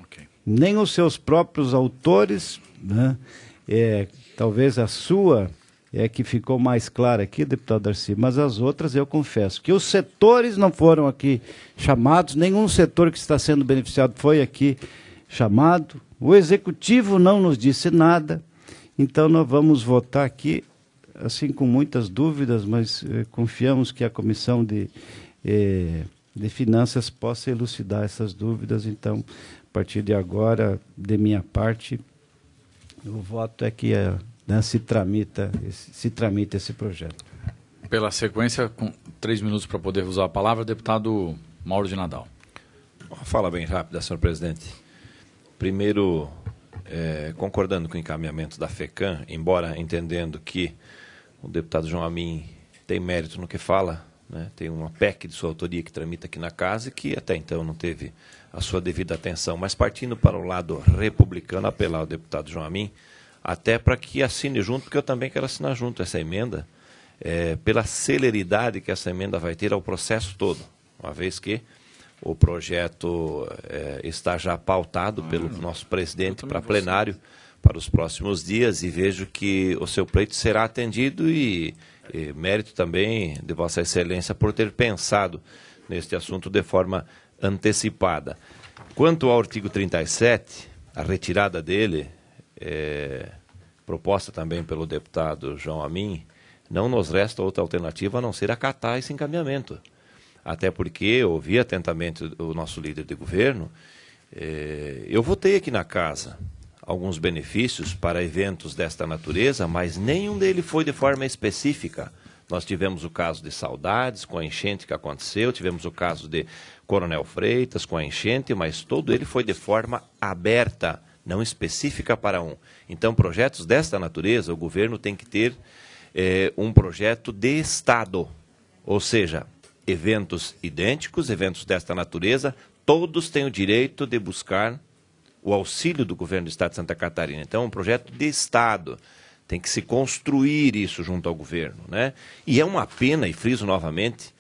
Okay. Nem os seus próprios autores, né, talvez a sua que ficou mais clara aqui, deputado Darcy, mas as outras eu confesso que os setores não foram aqui chamados, nenhum setor que está sendo beneficiado foi aqui chamado. O Executivo não nos disse nada, então nós vamos votar aqui, assim, com muitas dúvidas, mas confiamos que a Comissão de Finanças possa elucidar essas dúvidas. Então, a partir de agora, de minha parte, o voto é que se tramita esse projeto. Pela sequência, com 3 minutos para poder usar a palavra, deputado Mauro de Nadal. Fala bem rápido, senhor presidente. Primeiro, concordando com o encaminhamento da FECAM, embora entendendo que o deputado João Amin tem mérito no que fala, né, tem uma PEC de sua autoria que tramita aqui na casa e que até então não teve a sua devida atenção, mas partindo para o lado republicano, apelar ao deputado João Amin, até para que assine junto, porque eu também quero assinar junto essa emenda, pela celeridade que essa emenda vai ter ao processo todo, uma vez que o projeto está já pautado pelo nosso presidente para plenário para os próximos dias, e vejo que o seu pleito será atendido, e mérito também de Vossa Excelência por ter pensado neste assunto de forma antecipada. Quanto ao artigo 37, a retirada dele, proposta também pelo deputado João Amin, não nos resta outra alternativa a não ser acatar esse encaminhamento. Até porque ouvi atentamente o nosso líder de governo, eu votei aqui na casa alguns benefícios para eventos desta natureza, mas nenhum dele foi de forma específica. Nós tivemos o caso de Saudades, com a enchente que aconteceu, tivemos o caso de Coronel Freitas, com a enchente, mas todo ele foi de forma aberta, não específica para um. Então, projetos desta natureza, o governo tem que ter um projeto de Estado, ou seja, eventos idênticos, eventos desta natureza, todos têm o direito de buscar o auxílio do governo do Estado de Santa Catarina. Então, é um projeto de Estado. Tem que se construir isso junto ao governo, né? E é uma pena, e friso novamente,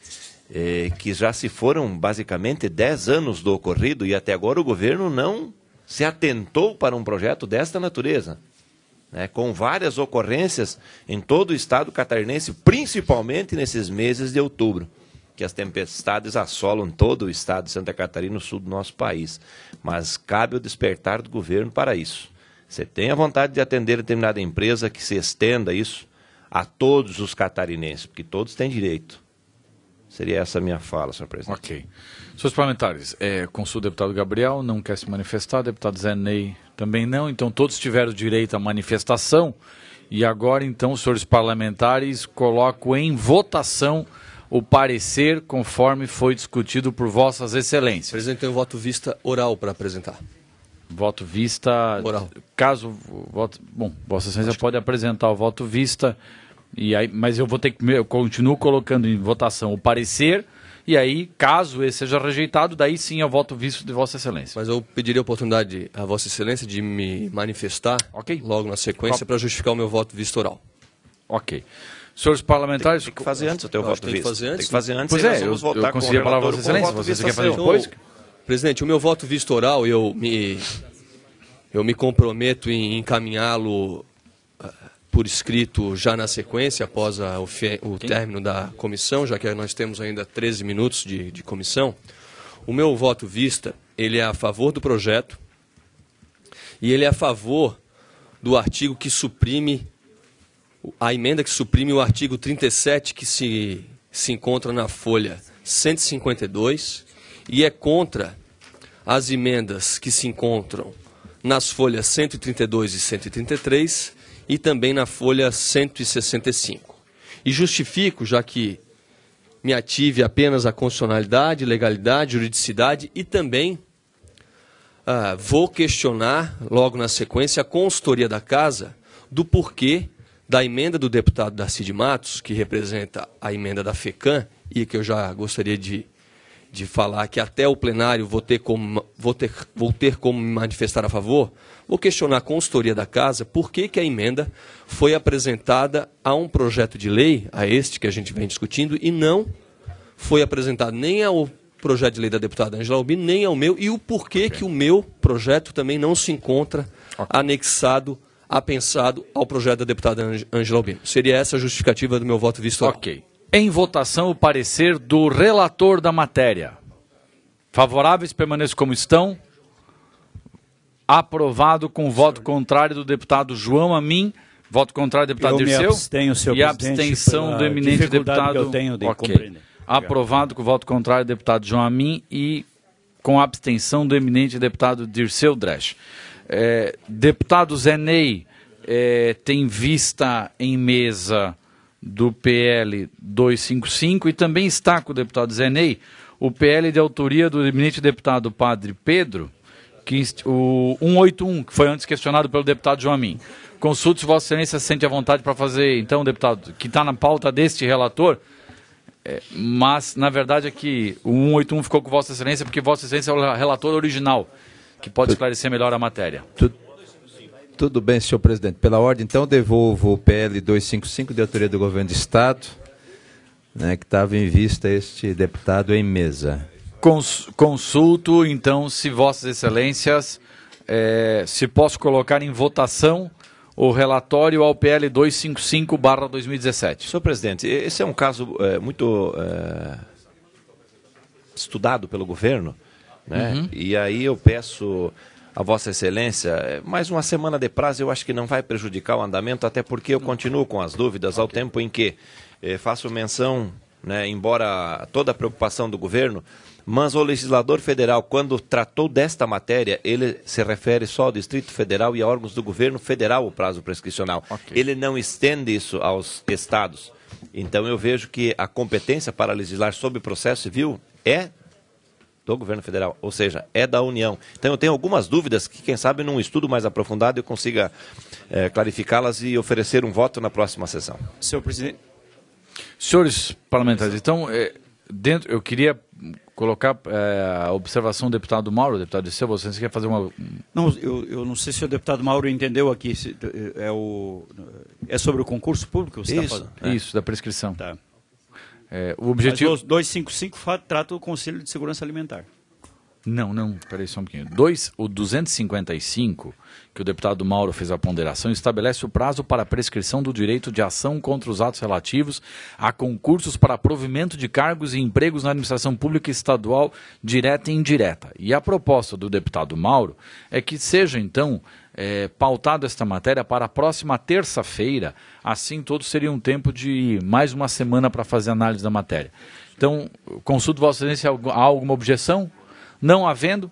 que já se foram basicamente 10 anos do ocorrido e até agora o governo não se atentou para um projeto desta natureza, né? Com várias ocorrências em todo o Estado catarinense, principalmente nesses meses de outubro, que as tempestades assolam todo o Estado de Santa Catarina, no sul do nosso país. Mas cabe o despertar do governo para isso. Você tem a vontade de atender determinada empresa, que se estenda isso a todos os catarinenses, porque todos têm direito. Seria essa a minha fala, senhor presidente. Ok. Senhores parlamentares, consulta o deputado Gabriel, não quer se manifestar, deputado Zé Ney também não, então todos tiveram direito à manifestação, e agora então os senhores parlamentares colocam em votação o parecer conforme foi discutido por Vossas Excelências. Presidente, tem um voto vista oral para apresentar. Voto vista... Oral. Caso... Bom, Vossa Excelência pode apresentar o voto vista, e aí, mas eu vou ter que... Eu continuo colocando em votação o parecer, e aí, caso esse seja rejeitado, daí sim é o voto visto de Vossa Excelência. Mas eu pediria a oportunidade a Vossa Excelência de me manifestar logo na sequência para justificar o meu voto visto oral. Ok. Senhores parlamentares... Tem que fazer antes o teu voto visto. Tem que fazer antes. Pois é, eu consegui a palavra Vossa Excelência. Você quer fazer depois? Então, presidente, o meu voto visto oral, eu me comprometo em encaminhá-lo por escrito já na sequência, após o término da comissão, já que nós temos ainda 13 minutos de comissão. O meu voto vista, ele é a favor do projeto e ele é a favor do artigo que suprime, a emenda que suprime o artigo 37, que se encontra na folha 152, e é contra as emendas que se encontram nas folhas 132 e 133 e também na folha 165. E justifico, já que me ative apenas a constitucionalidade, legalidade, juridicidade, e também vou questionar, logo na sequência, a consultoria da Casa do porquê da emenda do deputado Darcy de Matos, que representa a emenda da FECAM, e que eu já gostaria de falar que até o plenário vou ter como me manifestar a favor. Vou questionar a consultoria da Casa por que a emenda foi apresentada a um projeto de lei, a este que a gente vem discutindo, e não foi apresentado nem ao projeto de lei da deputada Ângela Albino, nem ao meu, e o porquê que o meu projeto também não se encontra anexado, apensado ao projeto da deputada Ângela Albino. Seria essa a justificativa do meu voto visto oral. Ok. Em votação, o parecer do relator da matéria. Favoráveis, permaneçam como estão. Aprovado com voto contrário do deputado João Amin. Voto contrário do deputado Dirceu. Eu me abstenho, senhor e presidente, abstenção do eminente deputado... que eu tenho de Ok. compreender. Aprovado com voto contrário do deputado João Amin e com abstenção do eminente deputado Dirceu Dresch. Deputado Zé Ney tem vista em mesa do PL 255 e também está com o deputado Zé Ney o PL de autoria do eminente deputado Padre Pedro, o 181, que foi antes questionado pelo deputado João Amin. Consulte se Vossa Excelência se sente à vontade para fazer, então, deputado, que está na pauta deste relator, mas, na verdade, é que o 181 ficou com Vossa Excelência porque Vossa Excelência é o relator original, que pode esclarecer melhor a matéria. Tudo bem, senhor presidente. Pela ordem, então, devolvo o PL 255, de autoria do Governo do Estado, né, que estava em vista este deputado em mesa. Consulto, então, se Vossas Excelências, se posso colocar em votação o relatório ao PL 255/2017. Senhor presidente, esse é um caso muito estudado pelo governo, né? Uhum. E aí eu peço a Vossa Excelência, mais uma semana de prazo eu acho que não vai prejudicar o andamento, até porque eu continuo com as dúvidas ao tempo em que faço menção, né, embora toda a preocupação do governo, mas o legislador federal, quando tratou desta matéria, ele se refere só ao Distrito Federal e a órgãos do governo federal o prazo prescricional. Okay. Ele não estende isso aos estados. Então eu vejo que a competência para legislar sobre o processo civil é do governo federal, ou seja, é da União. Então eu tenho algumas dúvidas que, quem sabe, num estudo mais aprofundado eu consiga clarificá-las e oferecer um voto na próxima sessão. Senhor presidente. Senhores parlamentares, então, eu queria colocar a observação do deputado Mauro, deputado Dirceu, você quer fazer uma... Não, eu não sei se o deputado Mauro entendeu aqui, é sobre o concurso público que você está falando? Isso, da prescrição. Tá. O objetivo... Mas o 255 trata o Conselho de Segurança Alimentar. Não, peraí só um pouquinho. O 255, que o deputado Mauro fez a ponderação, estabelece o prazo para a prescrição do direito de ação contra os atos relativos a concursos para provimento de cargos e empregos na administração pública estadual, direta e indireta. E a proposta do deputado Mauro é que seja, então, pautado esta matéria para a próxima terça-feira, assim todos teriam um tempo de mais uma semana para fazer análise da matéria. Então, consulto Vossa Excelência, há alguma objeção? Não havendo,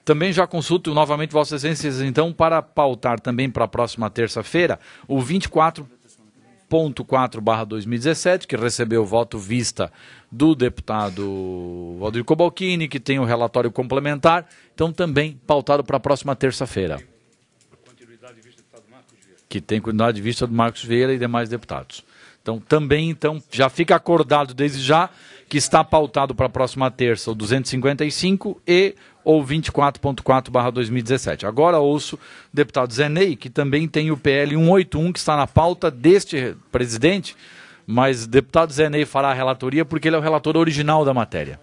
também já consulto novamente Vossas Excelências, então, para pautar também para a próxima terça-feira o 24.4/2017, que recebeu o voto vista do deputado Valdir Cobalcini, que tem o relatório complementar, então também pautado para a próxima terça-feira. Que tem continuidade de vista do Marcos Vieira e demais deputados. Então, também, já fica acordado desde já que está pautado para a próxima terça o 255 e ou 24.4/2017. Agora ouço o deputado Zé Ney, que também tem o PL 181, que está na pauta deste presidente, mas o deputado Zé Ney fará a relatoria porque ele é o relator original da matéria.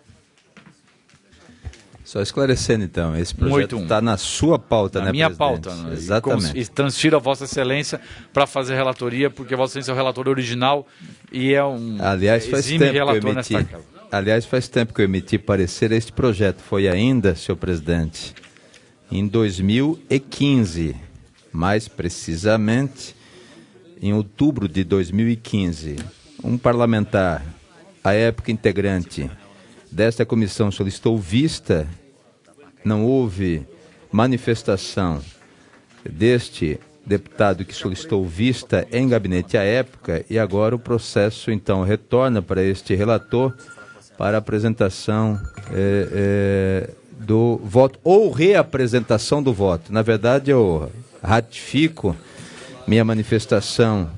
Só esclarecendo, então, esse projeto está na sua pauta, né, minha presidente? Pauta. Exatamente. E transfiro a Vossa Excelência para fazer relatoria, porque Vossa Excelência é o relator original e é um exímio relator nesta casa. Aliás, faz tempo que eu emiti parecer a este projeto. Foi ainda, senhor presidente, em 2015, mais precisamente em outubro de 2015. Um parlamentar, à época integrante desta comissão, solicitou vista, não houve manifestação deste deputado que solicitou vista em gabinete à época, e agora o processo, então, retorna para este relator para apresentação do voto, ou reapresentação do voto. Na verdade, eu ratifico minha manifestação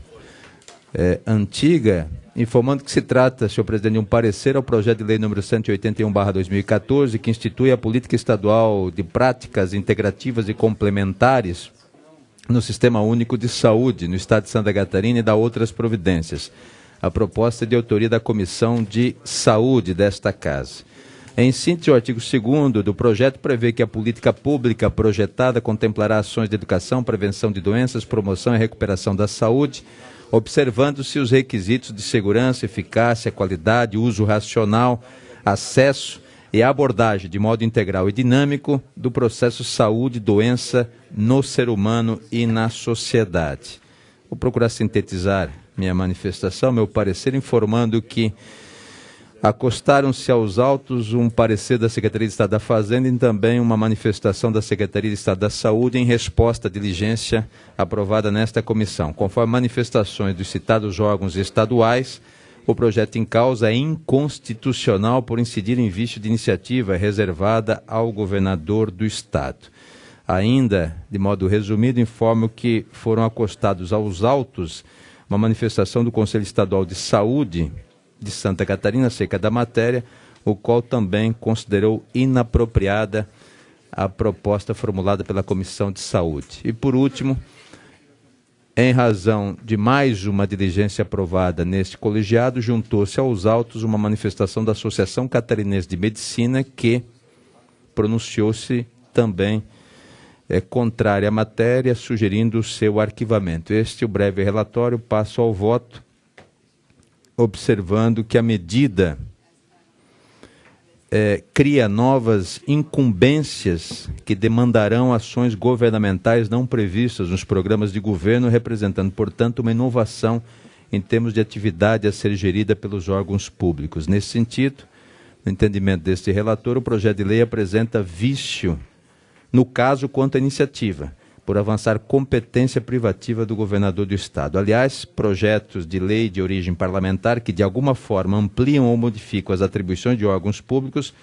antiga, informando que se trata, senhor presidente, de um parecer ao projeto de lei número 181/2014, que institui a política estadual de práticas integrativas e complementares no Sistema Único de Saúde, no Estado de Santa Catarina, e dá outras providências. A proposta é de autoria da Comissão de Saúde desta Casa. Em síntese, o artigo 2º do projeto prevê que a política pública projetada contemplará ações de educação, prevenção de doenças, promoção e recuperação da saúde, observando-se os requisitos de segurança, eficácia, qualidade, uso racional, acesso e a abordagem de modo integral e dinâmico do processo saúde-doença no ser humano e na sociedade. Vou procurar sintetizar minha manifestação, meu parecer, informando que acostaram-se aos autos um parecer da Secretaria de Estado da Fazenda e também uma manifestação da Secretaria de Estado da Saúde em resposta à diligência aprovada nesta comissão. Conforme manifestações dos citados órgãos estaduais, o projeto em causa é inconstitucional por incidir em vício de iniciativa reservada ao governador do Estado. Ainda, de modo resumido, informo que foram acostados aos autos uma manifestação do Conselho Estadual de Saúde de Santa Catarina, acerca da matéria, o qual também considerou inapropriada a proposta formulada pela Comissão de Saúde. E, por último, em razão de mais uma diligência aprovada neste colegiado, juntou-se aos autos uma manifestação da Associação Catarinense de Medicina que pronunciou-se também contrária à matéria, sugerindo o seu arquivamento. Este é o breve relatório, passo ao voto, observando que a medida cria novas incumbências que demandarão ações governamentais não previstas nos programas de governo, representando, portanto, uma inovação em termos de atividade a ser gerida pelos órgãos públicos. Nesse sentido, no entendimento deste relator, o projeto de lei apresenta vício, no caso, quanto à iniciativa, por avançar competência privativa do governador do Estado. Aliás, projetos de lei de origem parlamentar que, de alguma forma, ampliam ou modificam as atribuições de órgãos públicos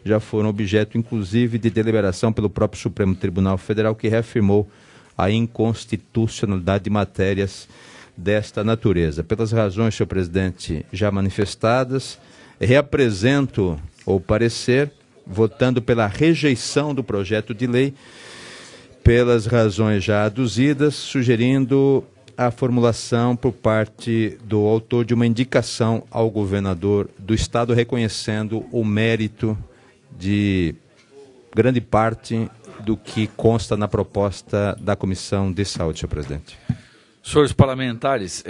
já foram objeto, inclusive, de deliberação pelo próprio Supremo Tribunal Federal, que reafirmou a inconstitucionalidade de matérias desta natureza. Pelas razões, senhor presidente, já manifestadas, reapresento o parecer, votando pela rejeição do projeto de lei, pelas razões já aduzidas, sugerindo a formulação por parte do autor de uma indicação ao governador do Estado, reconhecendo o mérito de grande parte do que consta na proposta da Comissão de Saúde, senhor presidente. Senhores parlamentares,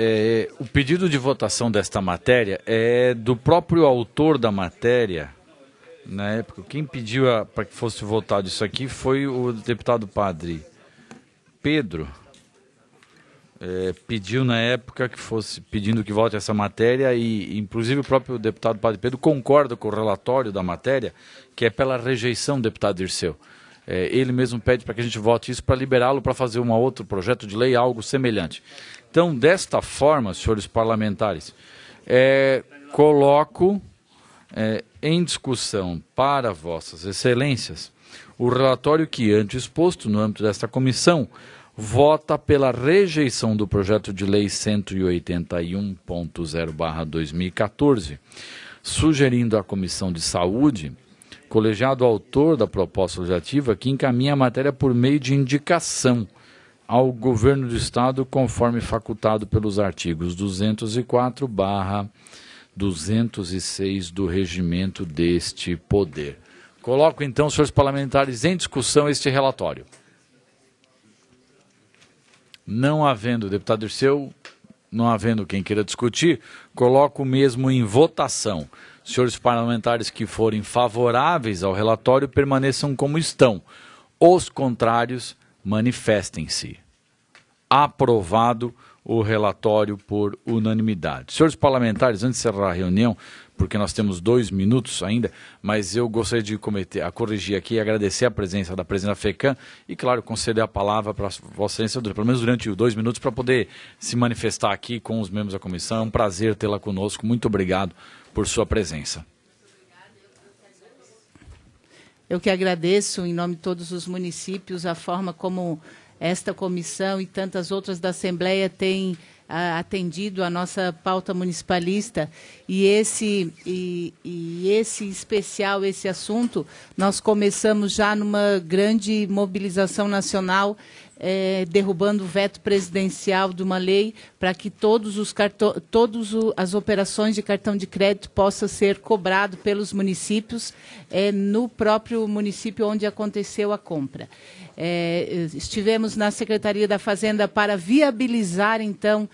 o pedido de votação desta matéria é do próprio autor da matéria. Na época, quem pediu para que fosse votado isso aqui foi o deputado padre Pedro. Pediu na época que fosse pedindo que vote essa matéria e, inclusive, o próprio deputado padre Pedro concorda com o relatório da matéria, que é pela rejeição do deputado Dirceu. Ele mesmo pede para que a gente vote isso para liberá-lo para fazer um outro projeto de lei, algo semelhante. Então, desta forma, senhores parlamentares, coloco em discussão para vossas excelências o relatório que, antes exposto no âmbito desta comissão, vota pela rejeição do projeto de lei 181.0/2014, sugerindo à Comissão de Saúde, colegiado autor da proposta legislativa, que encaminha a matéria por meio de indicação ao Governo do Estado, conforme facultado pelos artigos 204/206 do regimento deste poder. Coloco então, senhores parlamentares, em discussão este relatório. Não havendo, deputado Dirceu, não havendo quem queira discutir, coloco mesmo em votação. Senhores parlamentares que forem favoráveis ao relatório permaneçam como estão. Os contrários, manifestem-se. Aprovado o relatório por unanimidade. Senhores parlamentares, antes de encerrar a reunião, porque nós temos 2 minutos ainda, mas eu gostaria de corrigir aqui e agradecer a presença da presidenta FECAM e, claro, conceder a palavra para Vossa Excelência, pelo menos durante 2 minutos, para poder se manifestar aqui com os membros da comissão. É um prazer tê-la conosco. Muito obrigado por sua presença. Eu que agradeço, em nome de todos os municípios, a forma como esta comissão e tantas outras da Assembleia têm atendido a nossa pauta municipalista, e esse especial, esse assunto, nós começamos já numa grande mobilização nacional, derrubando o veto presidencial de uma lei para que todas as operações de cartão de crédito possam ser cobrado pelos municípios no próprio município onde aconteceu a compra. Estivemos na Secretaria da Fazenda para viabilizar, então,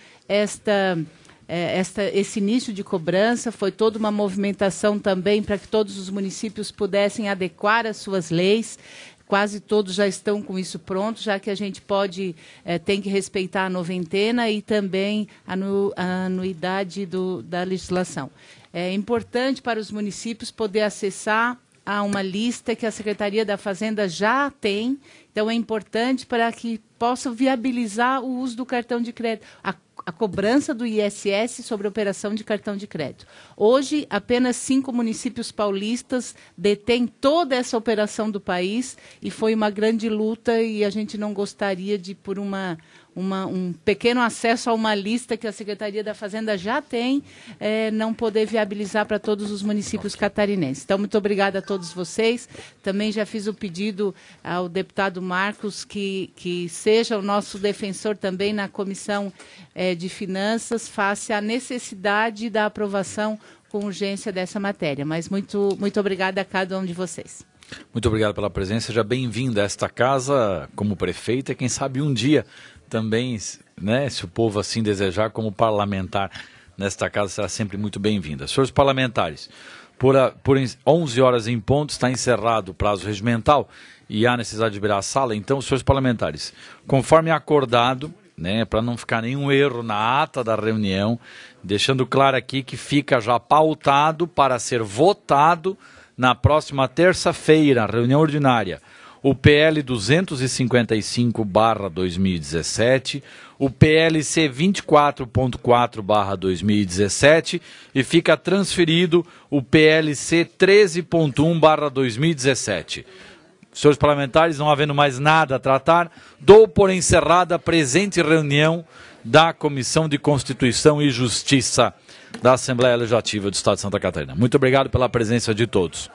esse início de cobrança, foi toda uma movimentação também para que todos os municípios pudessem adequar as suas leis. Quase todos já estão com isso pronto, já que a gente tem que respeitar a noventena e também a anuidade da legislação. É importante para os municípios poder acessar a uma lista que a Secretaria da Fazenda já tem, então é importante para que possam viabilizar o uso do cartão de crédito, a cobrança do ISS sobre a operação de cartão de crédito. Hoje, apenas 5 municípios paulistas detêm toda essa operação do país e foi uma grande luta e a gente não gostaria de, por um pequeno acesso a uma lista que a Secretaria da Fazenda já tem, não poder viabilizar para todos os municípios catarinenses. Então, muito obrigada a todos vocês. Também já fiz o pedido ao deputado Marcos que seja o nosso defensor também na Comissão de Finanças, face à necessidade da aprovação com urgência dessa matéria. Mas muito obrigada a cada um de vocês. Muito obrigado pela presença. Seja bem-vinda a esta casa como prefeita. Quem sabe um dia também, né, se o povo assim desejar, como parlamentar nesta casa, será sempre muito bem-vinda. Senhores parlamentares, por 11 horas em ponto está encerrado o prazo regimental e há necessidade de liberar a sala. Então, senhores parlamentares, conforme acordado, né, para não ficar nenhum erro na ata da reunião, deixando claro aqui que fica já pautado para ser votado na próxima terça-feira, reunião ordinária, o PL 255/2017, o PLC 24.4/2017 e fica transferido o PLC 13.1/2017. Senhores parlamentares, não havendo mais nada a tratar, dou por encerrada a presente reunião da Comissão de Constituição e Justiça da Assembleia Legislativa do Estado de Santa Catarina. Muito obrigado pela presença de todos.